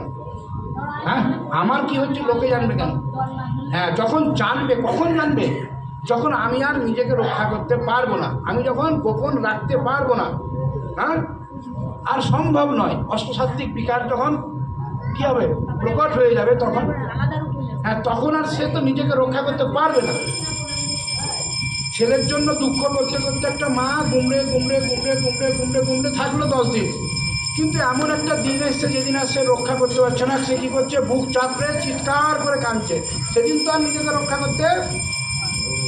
হ্যাঁ, আমার কি হচ্ছে লোকে জানবে কেন? হ্যাঁ, যখন জানবে, কখন জানবে? যখন আমি আর নিজেকে রক্ষা করতে পারবো না, আমি যখন গোপন রাখতে পারবো না, হ্যাঁ, আর সম্ভব নয়, অষ্টসাত্ত্বিক বিকার যখন কী হবে, প্রকট হয়ে যাবে, তখন হ্যাঁ, তখন আর সে তো নিজেকে রক্ষা করতে পারবে না। ছেলের জন্য দুঃখ করতে করতে একটা মা গুমড়ে গুমড়ে গুমড়ে গুমড়ে গুমড়ে গুমড়ে থাকলো 10 দিন, কিন্তু এমন একটা দিন এসছে যেদিন আর সে রক্ষা করতে পারছে না, সে কী করছে, বুক চাপড়ে চিৎকার করে কাঁদছে। সেদিন তো আর নিজেকে রক্ষা করতে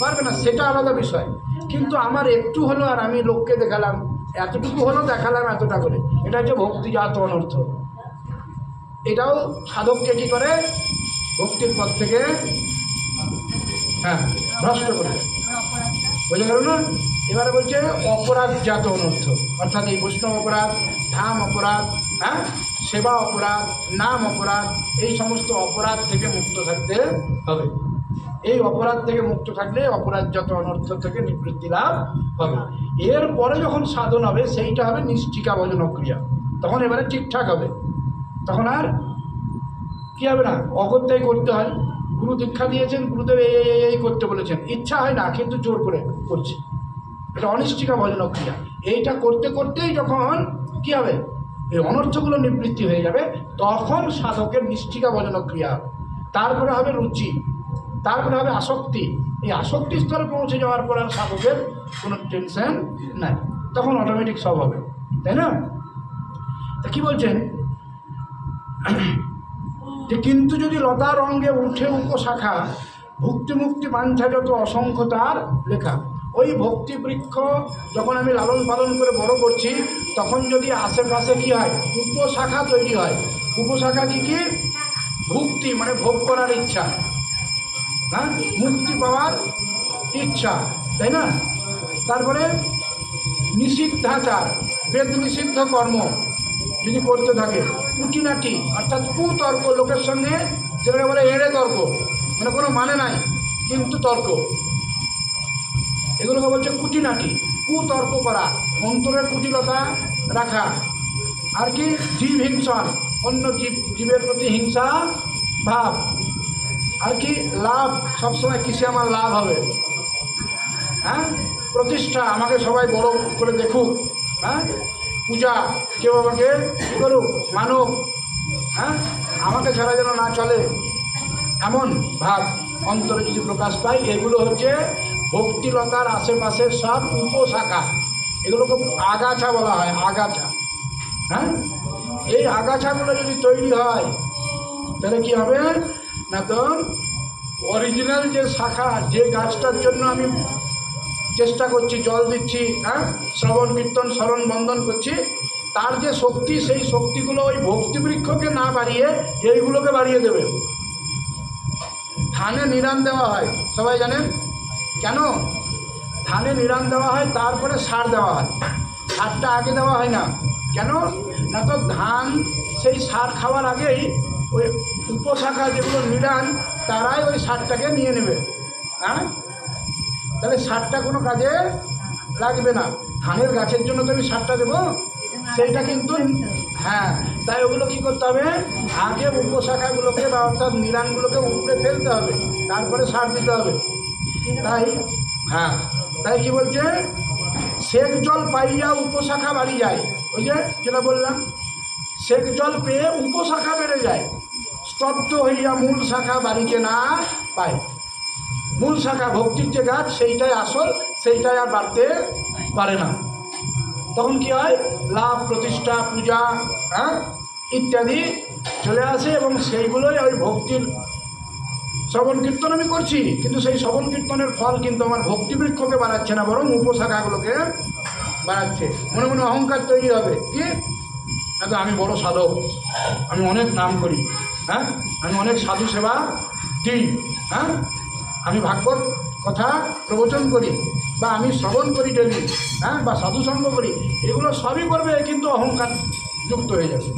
পারবে না, সেটা আলাদা বিষয়। কিন্তু আমার একটু হলো আর আমি লোককে দেখালাম, এতটুকু হলো দেখালাম এতটা করে, এটা হচ্ছে ভক্তিজাত অনর্থ। এটাও সাধককে কী করে, ভক্তির পথ থেকে ভ্রষ্ট করে, বোঝা গেল না? এবারে বলছে অপরাধজাত অনর্থ, অর্থাৎ এই বৈষ্ণব অপরাধ, ধাম অপরাধ, সেবা অপরাধ, নাম অপরাধ, এই সমস্ত অপরাধ থেকে মুক্ত থাকতে হবে। এই অপরাধ থেকে মুক্ত থাকলে অপরাধজাত অনর্থ থেকে নিবৃত্তি লাভ হবে। এরপরে যখন সাধন হবে সেইটা হবে নিষ্ঠিকা ভজন ক্রিয়া, তখন এবারে ঠিকঠাক হবে। তখন আর কী হবে না, অগত্যাই করতে হয়। গুরু দীক্ষা দিয়েছেন, গুরুদেব এই করতে বলেছেন, ইচ্ছা হয় না কিন্তু জোর করে করছে, এটা অনিষ্ঠিকা ভজন ক্রিয়া। এইটা করতে করতেই যখন কী হবে, এই অনর্থগুলো নিবৃত্তি হয়ে যাবে, তখন সাধকের নিষ্ঠিকা ভজন ক্রিয়া হবে। তারপরে হবে রুচি, তারপরে হবে আসক্তি। এই আসক্তি স্তরে পৌঁছে যাওয়ার পর আর সাধকের কোনো টেনশন নাই, তখন অটোমেটিক সব হবে, তাই না? তা কী বলছেন যে কিন্তু যদি লতার অঙ্গে উঠে উপশাখা, ভক্তি মুক্তি বাঞ্ছা যত অসংখ্য তার লেখা। ওই ভক্তি বৃক্ষ যখন আমি লালন পালন করে বড় করছি, তখন যদি আশেপাশে কী হয়, উপশাখা তৈরি হয়। উপশাখা কী কী, ভক্তি মানে ভোগ করার ইচ্ছা, মুক্তি পাওয়ার ইচ্ছা, তাই না? তারপরে নিষিদ্ধাচার, বেদ নিষিদ্ধ কর্ম যদি করতে থাকে, কুটিনাটি অর্থাৎ কুতর্ক, লোকের সঙ্গে যেটাকে বলে এড়ে তর্ক, মানে কোনো মানে নাই কিন্তু তর্ক, এগুলোকে বলছে কুটিনাটি। কুতর্ক করা, অন্তরের কুটিলতা রাখা, আর কি জীব হিংসন, অন্য জীবের প্রতি হিংসা ভাব, আর কি লাভ, সবসময় কিসে আমার লাভ হবে, প্রতিষ্ঠা, আমাকে সবাই বড় করে দেখুক, পূজা, কেউ আমাকে কী করুক, মানুক, আমাকে ছাড়া যেন না চলে, এমন ভাব অন্তরে যদি প্রকাশ পায়, এগুলো হচ্ছে ভক্তিলতার আশেপাশের সব উপশাখা। এগুলোকে আগাছা বলা হয়, আগাছা। এই আগাছাগুলো যদি তৈরি হয় তাহলে কি হবে না, তো অরিজিনাল যে শাখা, যে গাছটার জন্য আমি চেষ্টা করছি, জল দিচ্ছি, শ্রবণ কীর্তন স্মরণ বন্দন করছি, তার যে শক্তি, সেই শক্তিগুলো ওই ভক্তিবৃক্ষকে না বাড়িয়ে এইগুলোকে বাড়িয়ে দেবে। ধানে নিরান দেওয়া হয়, সবাই জানেন কেন? ধানে নিরান দেওয়া হয়, তারপরে সার দেওয়া হয়। সারটা আগে দেওয়া হয় না, কেন না, তো ধান সেই সার খাওয়ার আগেই ওই উপশাখা যেগুলো নিরান, তারাই ওই সারটাকে নিয়ে নেবে, তাহলে সারটা কোনো কাজে লাগবে না। ধানের গাছের জন্য তো আমি সারটা দেবো, সেইটা কিন্তু তাই ওগুলো কী করতে হবে, আগে উপশাখাগুলোকে বা অর্থাৎ নিরানগুলোকে উপড়ে ফেলতে হবে, তারপরে সার দিতে হবে। তাই কি বলছে, সেচ জল পাইয়া উপশাখা বাড়ি যায়। ওই যে যেটা বললাম, সেচ জল পেয়ে উপশাখা বেড়ে যায়, স্তব্ধ হইয়া মূল শাখা বাড়িতে না পায়। মূল শাখা ভক্তির যে গাছ, সেইটাই আসল, সেইটাই আর বাড়তে পারে না। তখন কি হয়, লাভ, প্রতিষ্ঠা, পূজা ইত্যাদি চলে আসে, এবং সেইগুলোই ওই ভক্তির শ্রবণ কীর্তন আমি করছি, কিন্তু সেই শ্রবণ কীর্তনের ফল কিন্তু আমার ভক্তিবৃক্ষকে বাড়াচ্ছে না, বরং উপশাখাগুলোকে বাড়াচ্ছে। মনে মনে অহংকার তৈরি হবে, কি তো আমি বড় সাধক, আমি অনেক নাম করি, আমি অনেক সাধু সেবা দিই, আমি ভাগবত কথা প্রবচন করি, বা আমি শ্রবণ করি ডেলি, বা সাধুসঙ্গ করি, এগুলো সবই করবে, কিন্তু অহংকার যুক্ত হয়ে যাবে।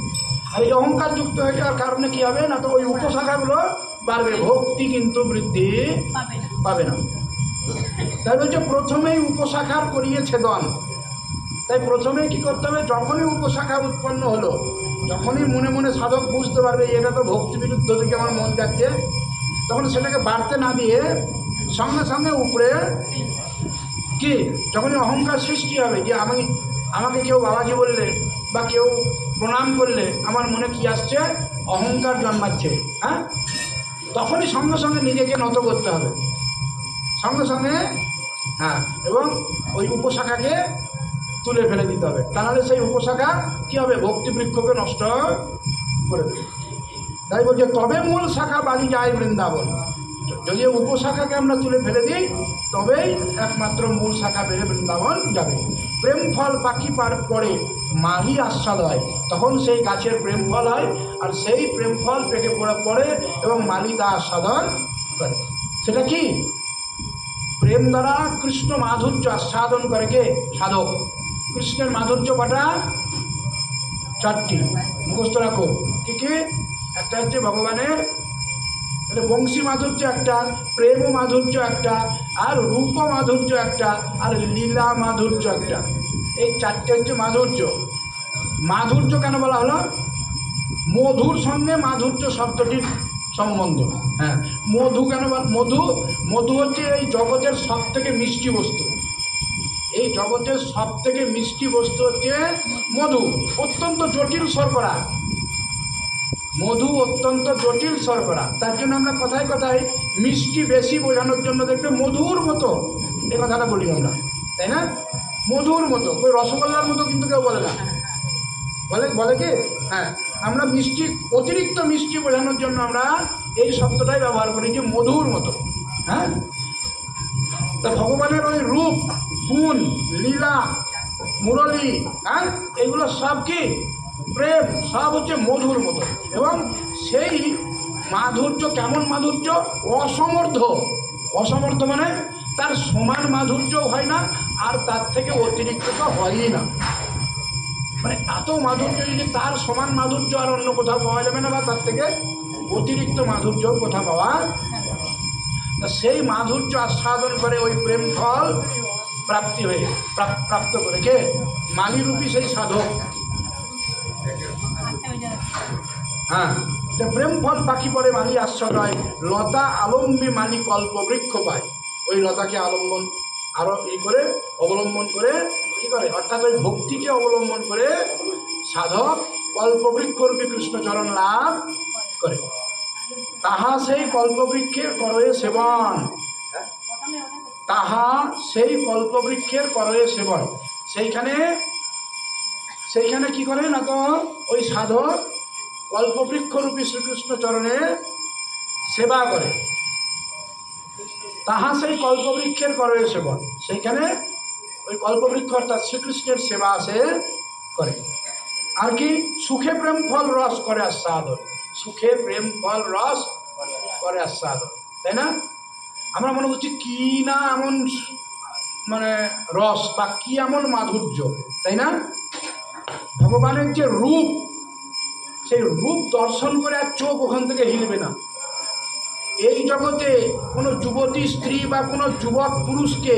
আর এই অহংকার যুক্ত হয়ে যাওয়ার কারণে কী হবে না, তো ওই উপশাখাগুলো বাড়বে, ভক্তি কিন্তু বৃদ্ধি পাবে না। তাই বলছে প্রথমেই উপশাখার করিয়ে ছেদন। তাই প্রথমেই কী করতে হবে, যখনই উপশাখা উৎপন্ন হলো, যখনই মনে মনে সাধক বুঝতে পারবে এটা তো ভক্তি বিরুদ্ধ দিকে আমার মন যাচ্ছে, তখন সেটাকে বাড়তে না দিয়ে সঙ্গে সঙ্গে উপরে কি, যখনই অহংকার সৃষ্টি হবে, যে আমাকে কেউ বাবাজি বললে বা কেউ প্রণাম করলে আমার মনে কি আসছে, অহংকার জন্মাচ্ছে, তখনই সঙ্গে সঙ্গে নিজেকে নত করতে হবে, সঙ্গে সঙ্গে হ্যাঁ, এবং ওই উপশাখাকে তুলে ফেলে দিতে হবে, তা নাহলে সেই উপশাখা কী হবে, ভক্তিবৃক্ষকে নষ্ট করে দেবে। তাই বলছে তবে মূল শাখা বালি যায় বৃন্দাবন। যদি উপশাখাকে আমরা তুলে ফেলে দিই তবেই একমাত্র মূল শাখা বেড়ে বৃন্দাবন যাবে। প্রেম ফল পাখি পার পরে মালি আস্বাদ হয়, তখন সেই গাছের প্রেম ফল হয়, আর সেই প্রেম ফল পেকে পড়ে এবং মালি তা আস্বাদন করে। সেটা কি? প্রেম দ্বারা কৃষ্ণ মাধুর্য আস্বাদন করে কে? সাধক। কৃষ্ণের মাধুর্য কটা? 4টি, মুখস্থ রাখো। কি কি? একটা হচ্ছে ভগবানের বংশী মাধুর্য একটা, প্রেম মাধুর্য একটা, আর রূপ মাধুর্য একটা, আর লীলা মাধুর্য একটা। এই 4টে হচ্ছে মাধুর্য। মাধুর্য কেন বলা হলো? মধুর সঙ্গে মাধুর্য শব্দটির সম্বন্ধ। হ্যাঁ, মধু কেন? মধু মধু হচ্ছে এই জগতের সব থেকে মিষ্টি বস্তু। এই জগতের সব থেকে মিষ্টি বস্তু হচ্ছে মধু। অত্যন্ত জটিল শর্করা, মধু অত্যন্ত জটিল শর্করা। তার জন্য আমরা কথায় কথায় মিষ্টি বেশি বোঝানোর জন্য দেখবে মধুর মতো এই কথাটা বলি আমরা, তাই না? মধুর মতো, ওই রসগোল্লার মতো কিন্তু কেউ বলে না, বলে কি? হ্যাঁ, আমরা মিষ্টি, অতিরিক্ত মিষ্টি বোঝানোর জন্য আমরা এই শব্দটাই ব্যবহার করি যে মধুর মতো। হ্যাঁ, তা ভগবানের ওই রূপ, গুণ, লীলা, মুরলী, হ্যাঁ, এগুলো সব কি? প্রেম, সব হচ্ছে মধুর মতো। এবং সেই মাধুর্য কেমন মাধুর্য? অসমর্থ। অসমর্থ মানে তার সমান মাধুর্যও হয় না, আর তার থেকে অতিরিক্ত তো হয়ই না। মানে এত মাধুর্য যদি তার সমান মাধুর্য আর অন্য কোথাও পাওয়া যাবে না, বা তার থেকে অতিরিক্ত মাধুর্য কোথাও পাওয়া। তা সেই মাধুর্য আস্বাদন করে ওই প্রেম ফল প্রাপ্তি হয়ে প্রাপ্ত করে কে? মালিরূপী সেই সাধক। হ্যাঁ, প্রেম ফল পাখি পরে মালি আস্বাদ হয়, লতা আলম্বী মালি কল্প বৃক্ষ পায়। ওই লতাকে আলম্বন আরো করে অবলম্বন করে কি করে? অর্থাৎ ওই ভক্তিকে অবলম্বন করে সাধক কল্পবৃক্ষরূপী কৃষ্ণচরণ লাভ করে। তাহা সেই কল্পবৃক্ষের করয়ে সেবন, তাহা সেই কল্পবৃক্ষের করয়ে সেবন। সেইখানে কি করে না, তো ওই সাধক কল্পবৃক্ষরূপী শ্রীকৃষ্ণ চরণে সেবা করে। তাহা সেই কল্পবৃক্ষের করয়ে সেবন, সেইখানে ওই কল্পবৃক্ষ অর্থাৎ শ্রীকৃষ্ণের সেবা সে করে। আর কি? সুখে প্রেম ফল রস করে আস্বাদন। সুখে প্রেম ফল রস করে আস্বাদন, তাই না? আমরা মনে করছি কি না এমন মানে রস বা কি এমন মাধুর্য, তাই না? ভগবানের যে রূপ, সেই রূপ দর্শন করে আর চোখ ওখান থেকে হিলবে না। এই জগতে কোনো যুবতী স্ত্রী বা কোনো যুবক পুরুষকে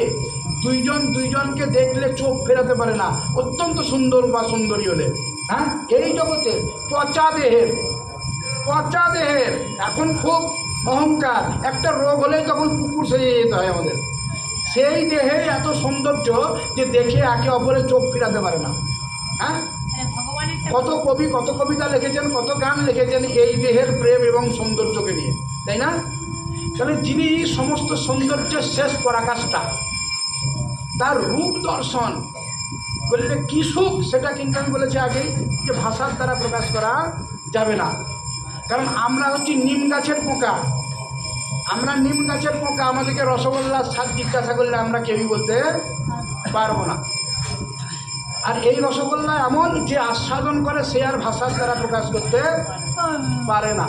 দুইজনকে দেখলে চোখ ফেরাতে পারে না, অত্যন্ত সুন্দর বা সুন্দরী হলে। হ্যাঁ, এই জগতে পচা দেহের এখন খুব অহংকার, একটা রোগ হলে তখন কুকুর সেজে যেতে হয় আমাদের। সেই দেহে এত সৌন্দর্য যে দেখে একে অপরের চোখ ফেরাতে পারে না। হ্যাঁ, কত কবি কত কবিতা লিখেছেন, কত গান লিখেছেন এই দেহের প্রেম এবং সৌন্দর্যকে নিয়ে, তাই না? তাহলে যিনি সমস্ত সৌন্দর্যের শেষ পরাকাষ্ঠা, তার রূপ দর্শন করলে কি সুখ, সেটা কিন্তু আমি বলেছি আগেই যে ভাষার দ্বারা প্রকাশ করা যাবে না। কারণ আমরা হচ্ছি নিম গাছের পোকা, আমাদেরকে রসগোল্লার স্বাদ জিজ্ঞাসা করলে আমরা কেউই বলতে পারবো না। আর এই রসগোল্লা এমন যে আস্বাদন করে সে আর ভাষার দ্বারা প্রকাশ করতে পারে না।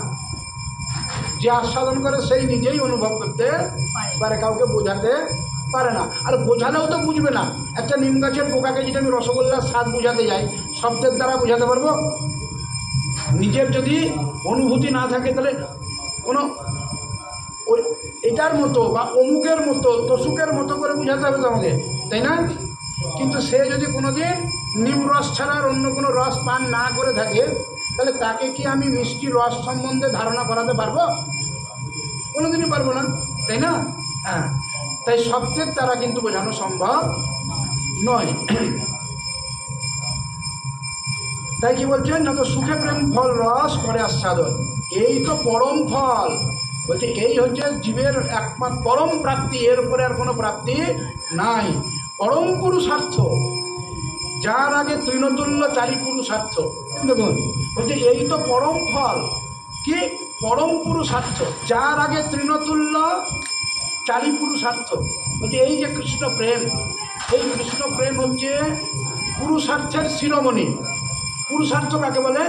যে আস্বাদন করে সেই নিজেই অনুভব করতে পারে, কাউকে বোঝাতে পারে না। আর বোঝালেও তো বুঝবে না। একটা নিম গাছের পোকাকে যদি আমি রসগোল্লার স্বাদ বোঝাতে যাই, শব্দের দ্বারা বোঝাতে পারবো? নিজের যদি অনুভূতি না থাকে তাহলে কোনো ওই এটার মতো বা অমুকের মতো তসুকের মতো করে বোঝাতে হবে তো আমাকে, তাই না? কিন্তু সে যদি কোনোদিন নিম রস ছাড়া আর অন্য কোনো রস পান না করে থাকে, তাহলে তাকে কি আমি মিষ্টি রস সম্বন্ধে ধারণা করাতে পারবো? কোনোদিনই পারবো না, তাই না? হ্যাঁ, তাই শব্দের দ্বারা কিন্তু বোঝানো সম্ভব নয়। তাই কি বলছেন না, তো সুখে প্রেম ফল রস করে আস্বাদন, এই তো পরম ফল। বলছে এই হচ্ছে জীবের একমাত্র পরম প্রাপ্তি, এর উপরে আর কোনো প্রাপ্তি নাই। পরম পুরুষার্থ, যার আগে তৃণতুল্য চারি পুরুষার্থ। দেখুন বলছে এই তো পরম ফল, কি পরম পুরুষার্থ, যার আগে তৃণতুল্য চারি পুরুষার্থ। বলছে এই যে কৃষ্ণ প্রেম, এই কৃষ্ণ প্রেম হচ্ছে পুরুষার্থের শিরোমণি। পুরুষার্থ কাকে বলে?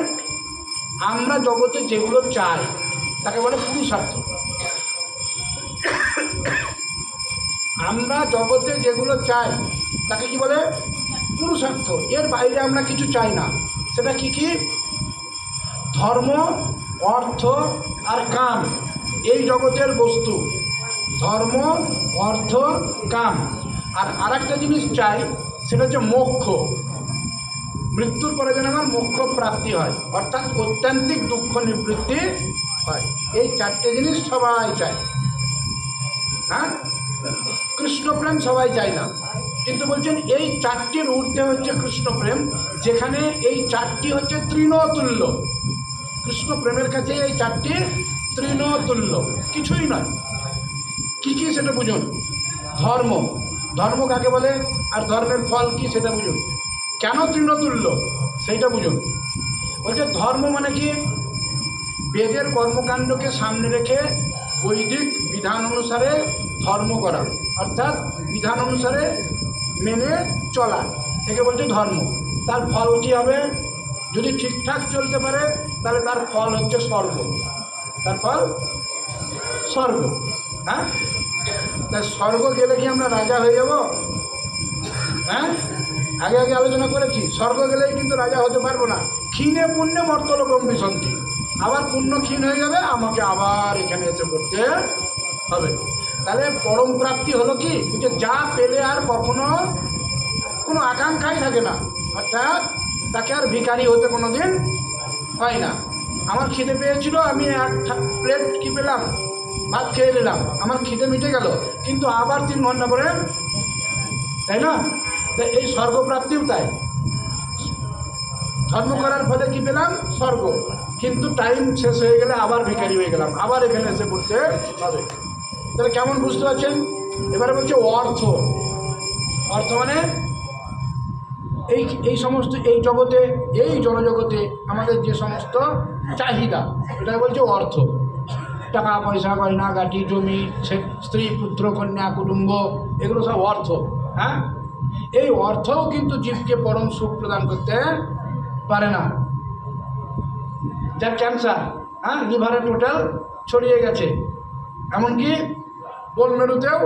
আমরা জগতে যেগুলো চাই তাকে বলে পুরুষার্থ। আমরা জগতে যেগুলো চাই তাকে কি বলে? পুরুষার্থ। এর বাইরে আমরা কিছু চাই না। সেটা কি কি? ধর্ম, অর্থ আর কাম, এই জগতের বস্তু। ধর্ম, অর্থ, কাম। আর আরেকটা জিনিস চাই, সেটা হচ্ছে মোক্ষ। মৃত্যুর পরে যেন আমার মোক্ষ প্রাপ্তি হয়, অর্থাৎ অত্যন্তিক দুঃখ নিবৃত্তি হয়। এই চারটে জিনিস সবাই চায়। হ্যাঁ, কৃষ্ণপ্রেম সবাই চায় না, কিন্তু বলছেন এই চারটির ঊর্ধ্বে হচ্ছে কৃষ্ণপ্রেম, যেখানে এই চারটি হচ্ছে তৃণতুল্য। কৃষ্ণ প্রেমের কাছে এই চারটি তৃণতুল্য, কিছুই নয়। কি কি সেটা বুঝুন। ধর্ম, ধর্ম কাকে বলে আর ধর্মের ফল কি সেটা বুঝুন। কেন তৃণতুল্য সেইটা বুঝুন। বলছে ধর্ম মানে কি? বেদের কর্মকাণ্ডকে সামনে রেখে বৈদিক বিধান অনুসারে ধর্ম করা, অর্থাৎ বিধান অনুসারে মেনে চলা, একে বলছে ধর্ম। তার ফল কী হবে? যদি ঠিকঠাক চলতে পারে তাহলে তার ফল হচ্ছে স্বর্গ। তার ফল স্বর্গ। হ্যাঁ, তা স্বর্গ গেলে কি আমরা রাজা হয়ে যাব? হ্যাঁ, আগে আগে আলোচনা করেছি, স্বর্গ গেলেই কিন্তু রাজা হতে পারবো না। ক্ষীণে পুণ্যে মর্তলোকম বিসন্তি, আবার পুণ্য ক্ষীণ হয়ে যাবে, আমাকে আবার এখানে এসে করতে হবে। তাহলে পরম প্রাপ্তি হলো কি? যে যা পেলে আর কখনো কোনো আকাঙ্ক্ষাই থাকে না, অর্থাৎ তাকে আর ভিখারি হতে কোনো দিন হয় না। আমার খিদে পেয়েছিল, আমি এক প্লেট কি পেলাম, ভাত খেয়ে নিলাম, আমার খিদে মিটে গেল, কিন্তু আবার 3 ঘন্টা পরে, তাই না? এই স্বর্গপ্রাপ্তিও তাই। ধর্ম করার ফলে কি পেলাম? স্বর্গ। কিন্তু টাইম শেষ হয়ে গেলে আবার ভিখারি হয়ে গেলাম, আবার এখানে এসে পড়তে হবে। তাহলে কেমন বুঝতে পারছেন? এবারে বলছে অর্থ। অর্থ মানে এই সমস্ত এই জগতে, এই জনজগতে আমাদের যে সমস্ত চাহিদা, এটা বলছে অর্থ। টাকা পয়সা, গয়না গাটি, জমি, স্ত্রী, পুত্র, কন্যা, কুটুম্ব, এগুলো সব অর্থ। হ্যাঁ, এই অর্থও কিন্তু জীবকে পরম সুখ প্রদান করতে পারে না। যার ক্যান্সার, হ্যাঁ, লিভারে টোটাল ছড়িয়ে গেছে, এমনকি বোন মেরুতেও,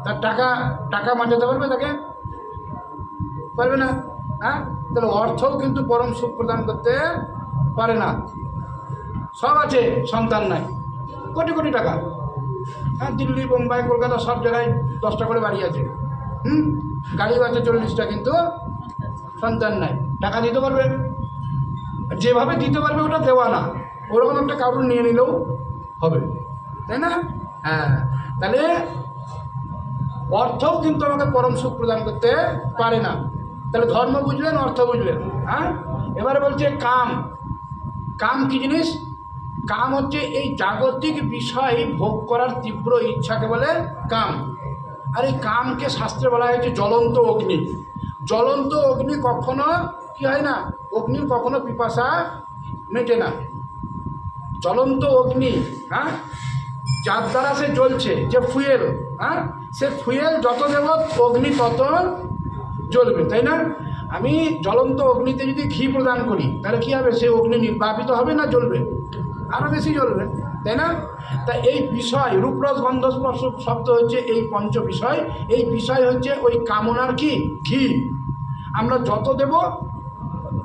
তার টাকা বাঁচাতে পারবে? তাকে পারবে না। হ্যাঁ, তাহলে অর্থও কিন্তু পরম সুখ প্রদান করতে পারে না। সব আছে, সন্তান নাই, কোটি কোটি টাকা। হ্যাঁ, দিল্লি, বোম্বাই, কলকাতা সব জায়গায় 10টা করে বাড়ি আছে, গাড়ি আছে 40টা, কিন্তু সন্তান নাই। টাকা দিতে পারবে, যেভাবে দিতে পারবে ওটা দেওয়া না, ওরকম একটা কারণ নিয়ে নিলেও হবে, তাই না? হ্যাঁ, তাহলে অর্থও কিন্তু আমাকে পরম সুখ প্রদান করতে পারে না। তাহলে ধর্ম বুঝলেন, অর্থ বুঝলেন। হ্যাঁ, এবারে বলছে কাম। কাম কি জিনিস? কাম হচ্ছে এই জাগতিক বিষয় ভোগ করার তীব্র ইচ্ছাকে বলে কাম। আর এই কামকে শাস্ত্রে বলা হয়েছে জ্বলন্ত অগ্নি। জ্বলন্ত অগ্নি কখনো কি হয় না? অগ্নির কখনো পিপাসা মেটে না। জ্বলন্ত অগ্নি, হ্যাঁ, যার দ্বারা সে জ্বলছে, যে ফুয়েল, হ্যাঁ, সে ফুয়েল যত দেব অগ্নি তত জ্বলবে, তাই না? আমি জ্বলন্ত অগ্নিতে যদি ঘি প্রদান করি তাহলে কী হবে? সে অগ্নি নির্বাপিত হবে না জ্বলবে? আরও বেশি জ্বলবে, তাই না? তা এই বিষয়, রূপরস গন্ধ স্পর্শ শব্দ হচ্ছে এই পঞ্চ বিষয়। এই বিষয় হচ্ছে ওই কামনার কি? ঘি। আমরা যত দেব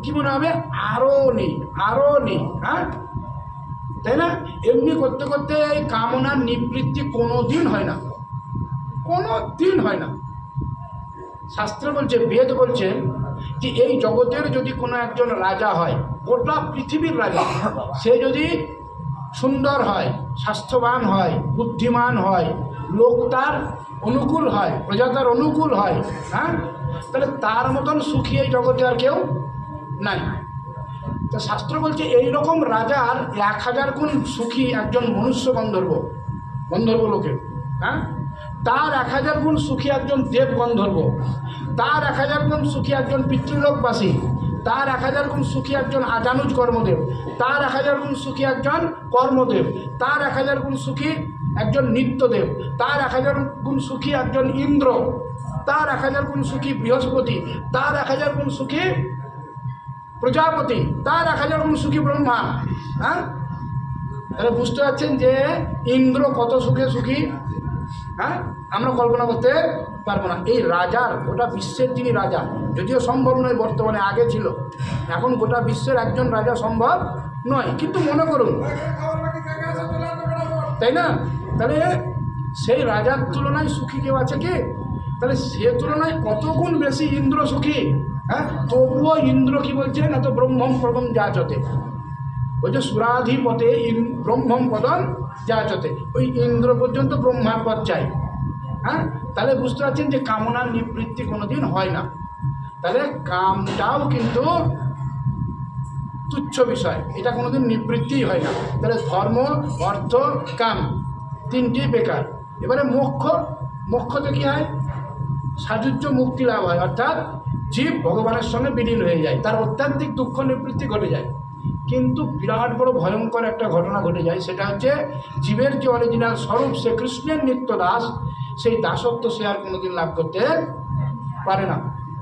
কি মনে হবে? আরও নেই, আরও নেই। হ্যাঁ, তাই না? এমনি করতে করতে এই কামনার নিবৃত্তি কোনো দিন হয় না, কোনো দিন হয় না। শাস্ত্র বলছে, বেদ বলছে যে এই জগতের যদি কোনো একজন রাজা হয়, গোটা পৃথিবীর রাজা, সে যদি সুন্দর হয়, স্বাস্থ্যবান হয়, বুদ্ধিমান হয়, লোক তার অনুকূল হয়, প্রজা তার অনুকূল হয়, হ্যাঁ, তাহলে তার মতন সুখী এই জগতে আর কেউ নাই। তা শাস্ত্র বলছে এইরকম রাজার 1000 গুণ সুখী একজন মনুষ্য গন্ধর্ব, গন্ধর্ব লোকের, হ্যাঁ, তার 1000 গুণ সুখী একজন দেব গন্ধর্ব, তার 1000 গুণ সুখী একজন পিতৃলোকবাসী, তার 1000 গুণ সুখী একজন আজানুজ কর্মদেব, তার 1000 গুণ সুখী একজন কর্মদেব, তার 1000 গুণ সুখী একজন নিত্যদেব, তার 1000 গুণ সুখী একজন ইন্দ্র, তার 1000 গুণ সুখী বৃহস্পতি, তার 1000 গুণ সুখী প্রজাপতি, তার 1000 গুণ সুখী ব্রহ্মা। হ্যাঁ, তাহলে বুঝতে পারছেন যে ইন্দ্র কত সুখে সুখী। হ্যাঁ, আমরা কল্পনা করতে পারবো না। এই রাজার, গোটা বিশ্বের যিনি রাজা, যদিও সম্ভব নয় বর্তমানে, আগে ছিল, এখন গোটা বিশ্বের একজন রাজা সম্ভব নয়, কিন্তু মনে করুন, তাই না? তাহলে সেই রাজার তুলনায় সুখী কেউ আছে কি? তাহলে সে তুলনায় কত গুণ বেশি ইন্দ্র সুখী। হ্যাঁ, তবুও ইন্দ্র কি বলছে না, তো ব্রহ্মম পদম যাচতে, ওই যে সুরাধিপতে ব্রহ্মম পদম যাচতে, ওই ইন্দ্র পর্যন্ত ব্রহ্মার পদ চাই। হ্যাঁ, তাহলে বুঝতে পারছেন যে কামনার নিবৃত্তি কোনোদিন হয় না। তাহলে কামটাও কিন্তু তুচ্ছ বিষয়, এটা কোনোদিন নিবৃত্তিই হয় না। তাহলে ধর্ম, অর্থ, কাম তিনটি বেকার। এবারে মোক্ষ, মোক্ষতে কী হয়? সাযুজ্য মুক্তি লাভ হয়, অর্থাৎ জীব ভগবানের সঙ্গে বিলীন হয়ে যায়, তার অত্যান্তিক দুঃখ নিবৃত্তি ঘটে যায়। কিন্তু বিরাট বড় ভয়ঙ্কর একটা ঘটনা ঘটে যায়, সেটা হচ্ছে জীবের যে অরিজিনাল স্বরূপ, সে কৃষ্ণের নিত্য দাস, সেই দাসত্ব সে আর কোনোদিন লাভ করতে পারে না।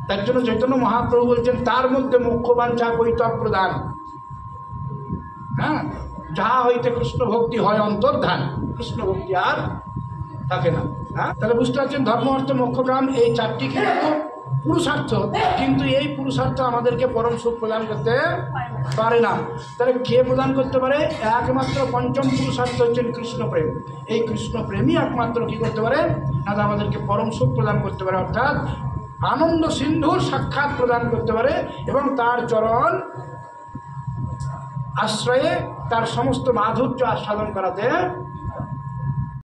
তার জন্য চৈতন্য মহাপ্রভু বলছেন, তার মধ্যে মোক্ষ বাঞ্ছা কৈতব প্রদান। হ্যাঁ, যাহা হইতে কৃষ্ণ ভক্তি হয় অন্তর্ধান, কৃষ্ণ ভক্তি আর থাকে না। হ্যাঁ, তাহলে বুঝতে পারছেন ধর্ম, অর্থ, মোক্ষ, কাম, এই চারটি কিন্তু পুরুষার্থ, কিন্তু এই পুরুষার্থ আমাদেরকে পরম সুখ প্রদান করতে পারে না। তাহলে কে প্রদান করতে পারে? একমাত্র পঞ্চম পুরুষার্থ হচ্ছেন কৃষ্ণপ্রেম। এই কৃষ্ণপ্রেমই একমাত্র কী করতে পারে না, আমাদেরকে পরম সুখ প্রদান করতে পারে, অর্থাৎ আনন্দ সিন্ধুর সাক্ষাৎ প্রদান করতে পারে, এবং তার চরণ আশ্রয়ে তার সমস্ত মাধুর্য আস্বাদন করাতে